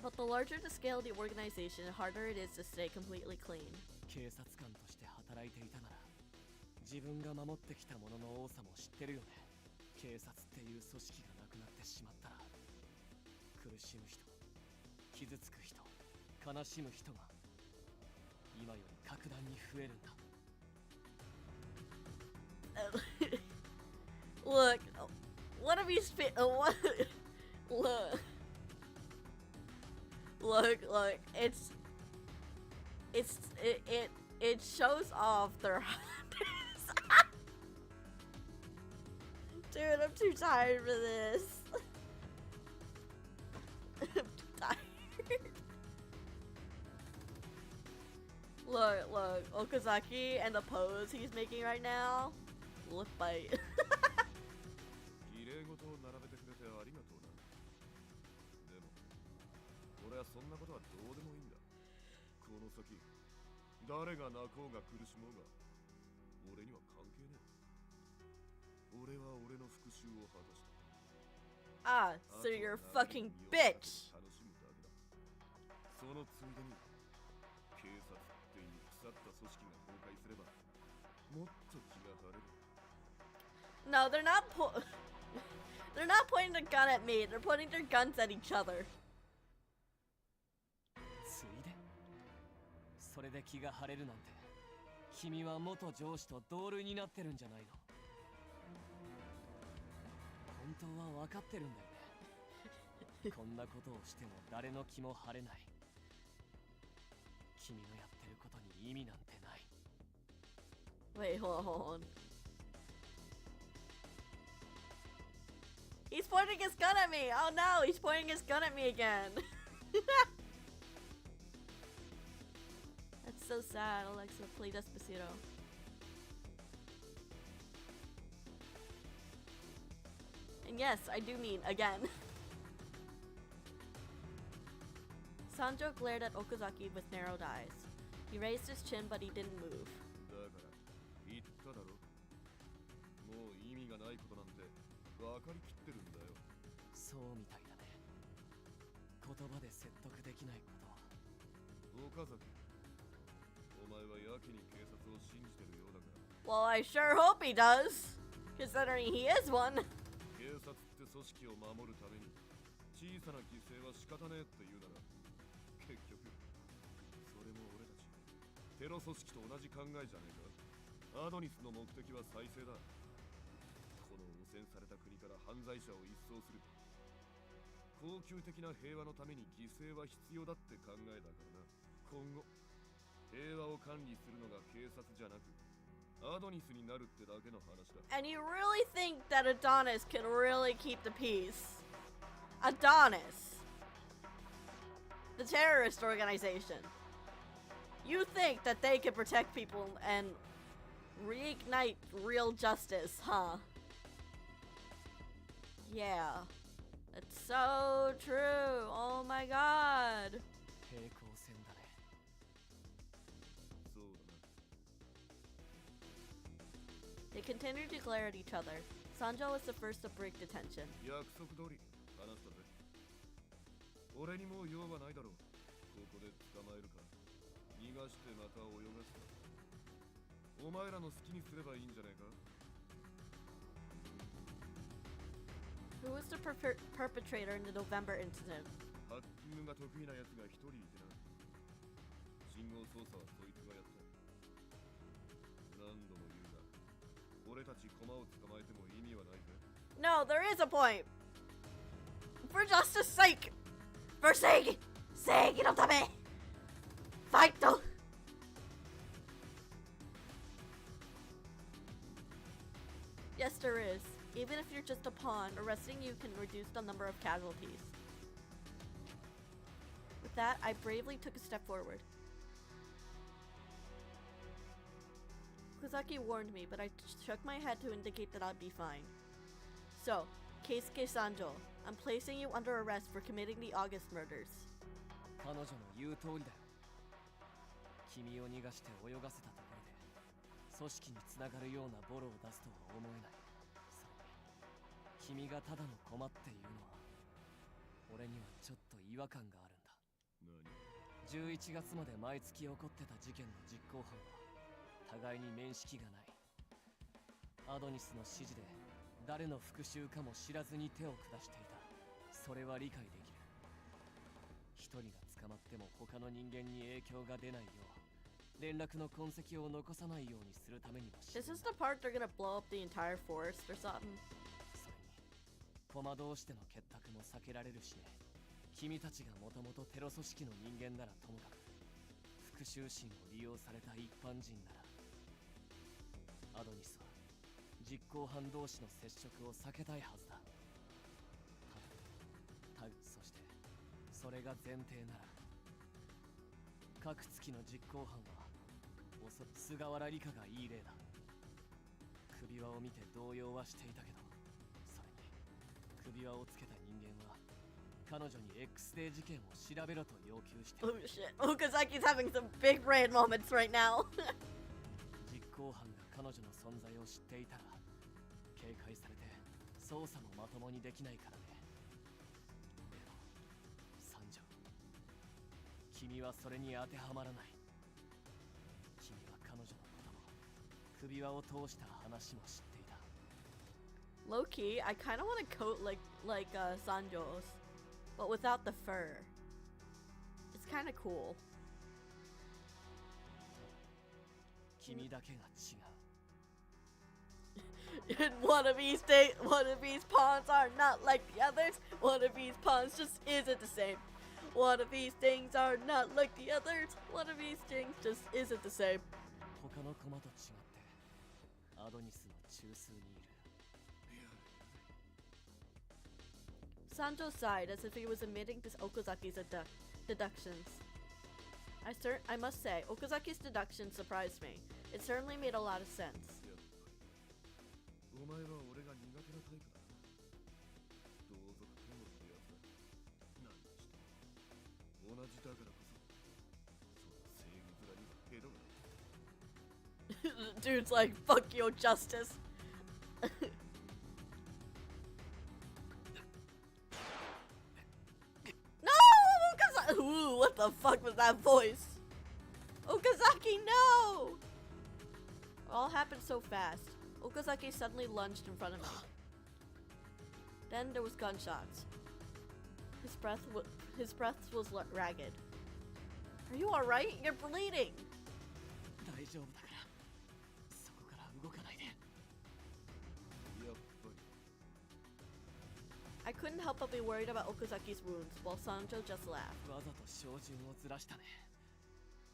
But the larger the scale of the organization, the harder it is to stay completely clean. 警察官として働いていたなら、自分が守ってきたものの多さも知ってるよね。警察っていう組織がなくなってしまったら、苦しむ人、傷つく人、悲しむ人が今より格段に増えるんだ。Look, what if you spit? What? Look. Look, it shows off their hotness. Dude, I'm too tired for this. I'm too tired. Look, Okazaki and the pose he's making right now. Lip bite. 綺麗事を並べてくれてありがとうな。でも俺はそんなことはどうでもいいんだ。この先誰が泣こうが苦しもうが俺には関係ねえ。俺は俺の復讐を果たした。 Ah, so you're a fucking bitch. 楽しむだけだ。そのついでに警察っていう腐った組織が崩壊すればもっと気が晴れる。 No, they're not they're not pointing a gun at me. They're pointing their guns at each other. ついでそれで気が晴れるなんて、君は元上司と同類になってるんじゃないの。本当は分かってるんだよね。こんなことをしても誰の気も晴れない。君のやってることに意味なんてない。 Wait, hold on. He's pointing his gun at me! Oh no, he's pointing his gun at me again! That's so sad, Alexa. Play Despacito. And yes, I do mean again. Sanjo glared at Okazaki with narrowed eyes. He raised his chin, but he didn't move. だから言っただろ。もう意味がないことなんて分かりきってるんだよ。そうみたいだね。言葉で説得できないことは。岡崎、お前はやけに警察を信じてるようだが。 Well, I sure hope he does, considering he is one. 警察って組織を守るために小さな犠牲は仕方ねえって言うなら、結局それも俺たちテロ組織と同じ考えじゃねえか。アドニスの目的は再生だ。この汚染された国から犯罪者を一掃する。恒久的な平和のために犠牲は必要だって考えだからな。今後平和を管理するのが警察じゃなくアドニスになるってだけの話だ。 And you really think that Adonis can really keep the peace? Adonis, the terrorist organization. You think that they can protect people and reignite real justice, huh? Yeah. That's so true. Oh my god. 平行線だね。そうだな。 They continued to glare at each other. Sanjo was the first to break the tension. 約束通り話したぜ。俺にもう用はないだろう。ここで捕まえるか逃がしてまた泳がすか。お前らの好きにすればいいんじゃねえか。 Who was the perpetrator in the November incident? ハッキングが得意な奴が一人いてな。信号操作はそいつがやった。何度も言うが、俺たち駒を捕まえても意味はないぜ。 No, there is a point. For justice sake. For sake. Sake no tame. Fight. Yes, there is. Even if you're just a pawn, arresting you can reduce the number of casualties. With that, I bravely took a step forward. Kozaki warned me, but I shook my head to indicate that I'd be fine. So, Keisuke Sanjo, I'm placing you under arrest for committing the August murders. 彼女の言う通りだよ。君を逃がして泳がせたところで組織につながるようなボロを出すとは思えない。それに君がただの駒っていうのは俺にはちょっと違和感があるんだ。何11月まで毎月起こってた事件の実行犯は互いに面識がない。アドニスの指示で誰の復讐かも知らずに手を下していた。それは理解できる。一人が捕まっても他の人間に影響が出ないよう連絡の痕跡を残さないようにするためにも。 This is the part they're gonna blow up the entire forest or something. それに駒同士での結託も避けられるしね。君たちがもともとテロ組織の人間ならともかく復讐心を利用された一般人ならアドニスは実行犯同士の接触を避けたいはずだ。そしてそれが前提なら各月の実行犯は菅原理香がいい例だ。首輪を見て動揺はしていたけど、それに首輪をつけた人間は彼女に X デー事件を調べろと要求している。 Oh shit. Okazaki's having some big brain moments right now. 実行犯が彼女の存在を知っていたら警戒されて捜査もまともにできないからね。でも三条、君はそれに当てはまらない。君は彼女のことも首輪を通した話も知っていた。 Low key, I kind of want a coat like Sanjo's, but without the fur. It's kind of cool. 君だけが違う。One of these pawns are not like the others. One of these pawns just isn't the same. One of these things are not like the others. One of these things just isn't the same. 他の駒と違ってアドニスの中枢にいる。 Sanjo sighed as if he was admitting to Okazaki's deductions. I must say, Okazaki's deduction surprised me. It certainly made a lot of sense. お前は俺が苦手なタイプだ。同族天国ってやつだ。何にしても同じだからこそその正義面にはヘドがない。 Dude's like, fuck your justice. No! Okazaki! Ooh, what the fuck was that voice? Okazaki, no! It all happened so fast. Okazaki suddenly lunged in front of me. Then there was gunshots. His breath was ragged. Are you alright? You're bleeding! 大丈夫だからそこから動かないで。やっぱり I couldn't help but be worried about Okazaki's wounds, while Sanjo just laughed. わざと照準をずらしたね。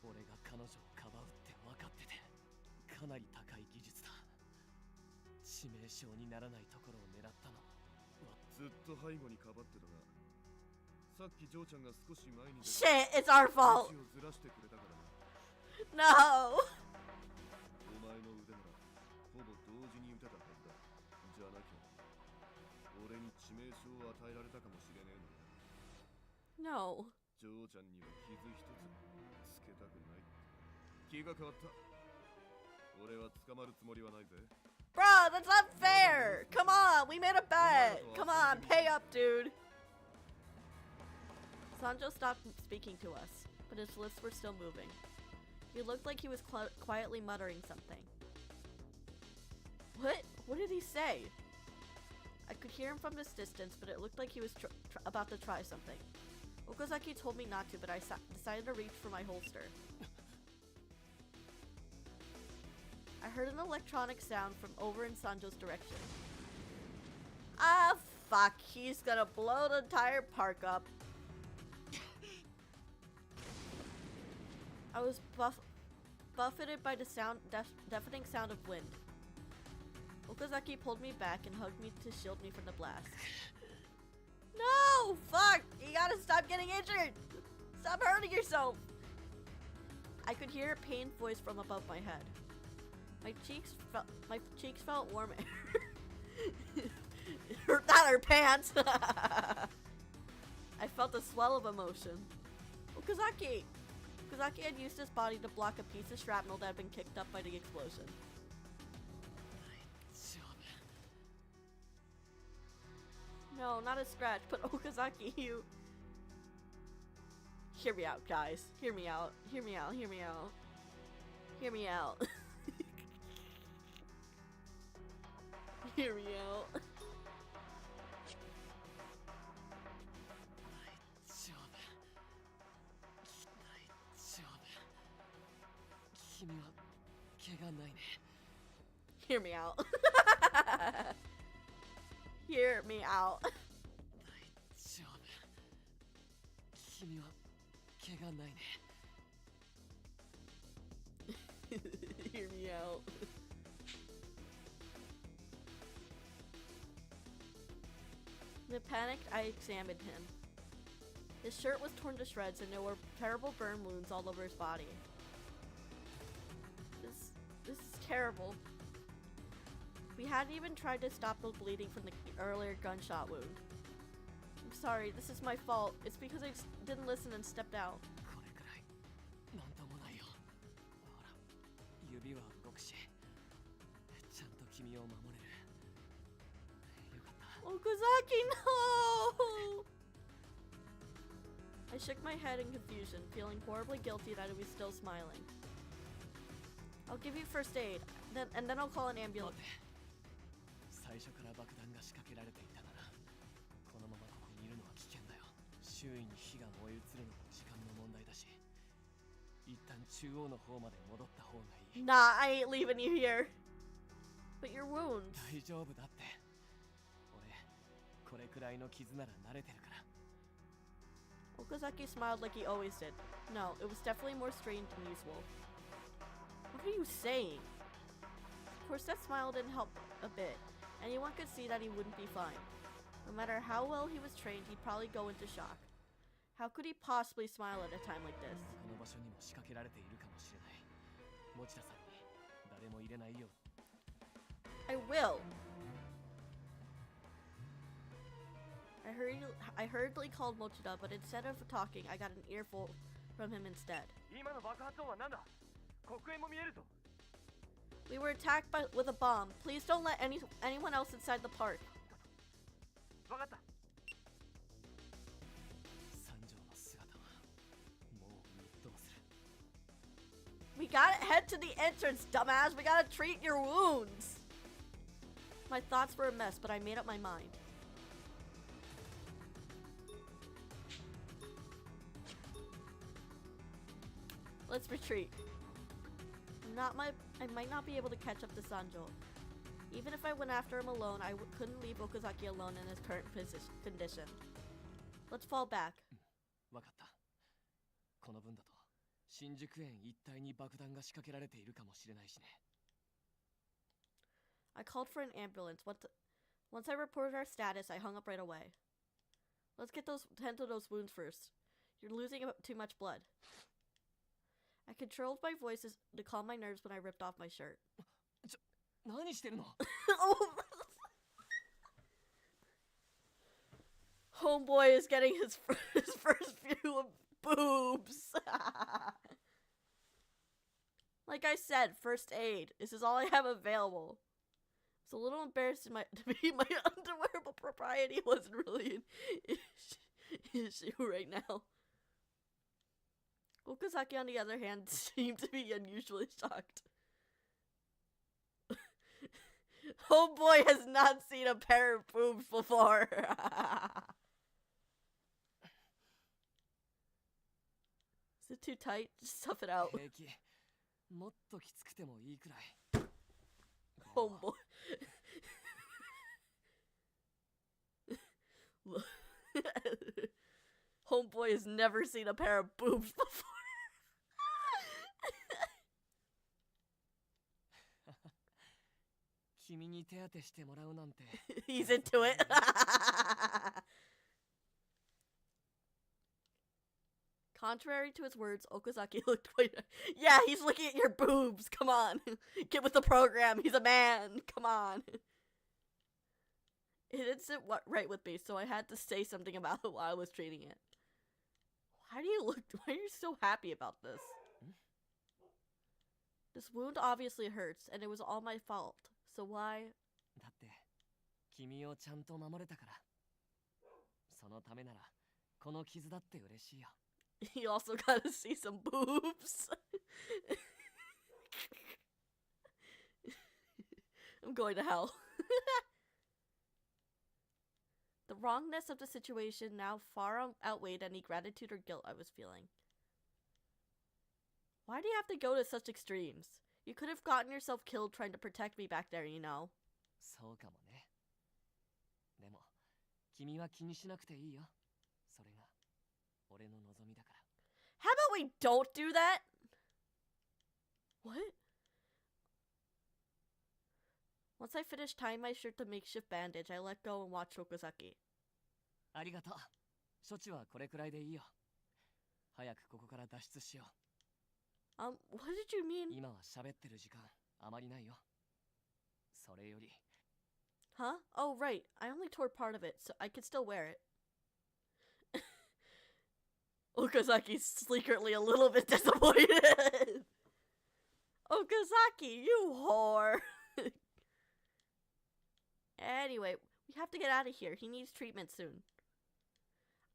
俺が彼女をかばうって分かっててかなり高い技術だ。致命傷にならないところを狙ったの。ずっと背後にかばってたが、さっきジョーちゃんが少し前に Shit, it's our fault! 位置をずらしてくれたからな。 No! お前の腕ならほぼ同時に撃てたはずだ。じゃなきゃ俺に致命傷を与えられたかもしれねえのだ。 No. ジョーちゃんには傷一つつけたくない。気が変わった。俺は捕まるつもりはないぜ。 Bro, that's not fair! Come on, we made a bet! Come on, pay up, dude! Sanjo stopped speaking to us, but his lips were still moving. He looked like he was quietly muttering something. What? What did he say? I could hear him from this distance, but it looked like he was about to try something. Okazaki told me not to, but I decided to reach for my holster. I heard an electronic sound from over in Sanjo's direction. Ah, fuck. He's gonna blow the entire park up. I was buffeted by the deafening sound of wind. Okazaki pulled me back and hugged me to shield me from the blast. No! Fuck! You gotta stop getting injured! Stop hurting yourself! I could hear a pained voice from above my head. My cheeks felt warm. Not her pants! I felt a swell of emotion. Okazaki! Okazaki had used his body to block a piece of shrapnel that had been kicked up by the explosion. No, not a scratch, but Okazaki, you... Hear me out, guys. Hear me out. Hear me out. Hear me out. Hear me out. Hear me out. Hear me out. Hear me out. Hear me out. In a panic, I examined him. His shirt was torn to shreds and there were terrible burn wounds all over his body. This is terrible. We hadn't even tried to stop the bleeding from the earlier gunshot wound. I'm sorry, this is my fault. It's because I didn't listen and stepped out. Okazaki, no! I shook my head in confusion, feeling horribly guilty that I was still smiling. I'll give you first aid, and then I'll call an ambulance. Nah, I ain't leaving you here. But your wounds. Okazaki smiled like he always did. No, it was definitely more strained than usual. What are you saying? Of course, that smile didn't help a bit. Anyone could see that he wouldn't be fine. No matter how well he was trained, he'd probably go into shock. How could he possibly smile at a time like this? I will. I hurriedly called Mochida, but instead of talking, I got an earful from him instead. We were attacked with a bomb. Please don't let anyone else inside the park. We gotta head to the entrance, dumbass. We gotta treat your wounds. My thoughts were a mess, but I made up my mind. Let's retreat. I might not be able to catch up to Sanjo. Even if I went after him alone, I couldn't leave Okazaki alone in his current condition. Let's fall back. I called for an ambulance. Once I reported our status, I hung up right away. Let's tend to those wounds first. You're losing too much blood. I controlled my voices to calm my nerves when I ripped off my shirt. Homeboy is getting his first view of boobs. Like I said, first aid. This is all I have available. I was a little embarrassed to be my underwear, but propriety wasn't really an issue right now. Okazaki, on the other hand, seemed to be unusually shocked. Homeboy has not seen a pair of boobs before. Is it too tight? Just stuff it out. Homeboy. Homeboy has never seen a pair of boobs before. He's into it. Contrary to his words, Okazaki looked quite... Yeah, he's looking at your boobs. Come on. Get with the program. He's a man. Come on. It didn't sit right with me, so I had to say something about it while I was training it. Why are you so happy about this? This wound obviously hurts, and it was all my fault. So why? だって君をちゃんと守れたから。そのためならこの傷だって嬉しいよ。You also gotta see some boobs. I'm going to hell. The wrongness of the situation now far outweighed any gratitude or guilt I was feeling. Why do you have to go to such extremes? You could have gotten yourself killed trying to protect me back there, you know. そうかもね。でも君は気にしなくていいよ。それが俺の望みだから。How about we don't do that? What? Once I finished tying my shirt to makeshift bandage, I let go and watched Okazaki. ありがとう。処置はこれくらいでいいよ。早くここから脱出しよう。What did you mean? 今は喋ってる時間あまりないよ。それより。Huh? Oh, right. I only tore part of it, so I could still wear it. Okazaki's secretly a little bit disappointed. Okazaki, you whore. Anyway, we have to get out of here. He needs treatment soon.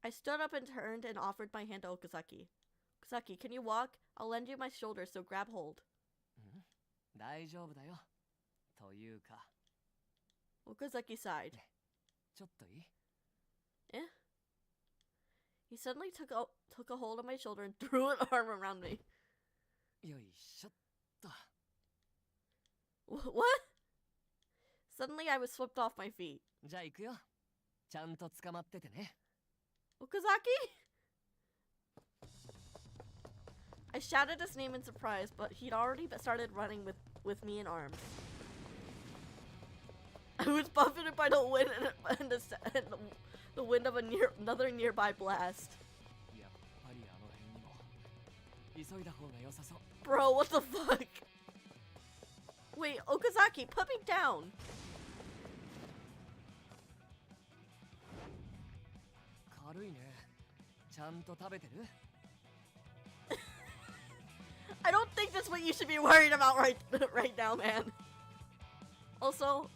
I stood up and turned and offered my hand to Okazaki. Okazaki, can you walk? I'll lend you my shoulder, so grab hold. 大丈夫だよ。というか。Okazaki sighed. ちょっといい? Eh? He suddenly took a hold of my shoulder and threw an arm around me. よいしょっと。What? Suddenly I was swept off my feet. じゃあ行くよ。ちゃんと捕まっててね。Okazaki? I shouted his name in surprise, but he'd already started running with me in arms. I was buffeted by the wind and the wind of another nearby blast. やっぱりあの辺にも急いだ方が良さそう。 Bro, what the fuck? Wait, Okazaki, put me down. 軽いね。ちゃんと食べてる? I don't think that's what you should be worried about right now, man. Also,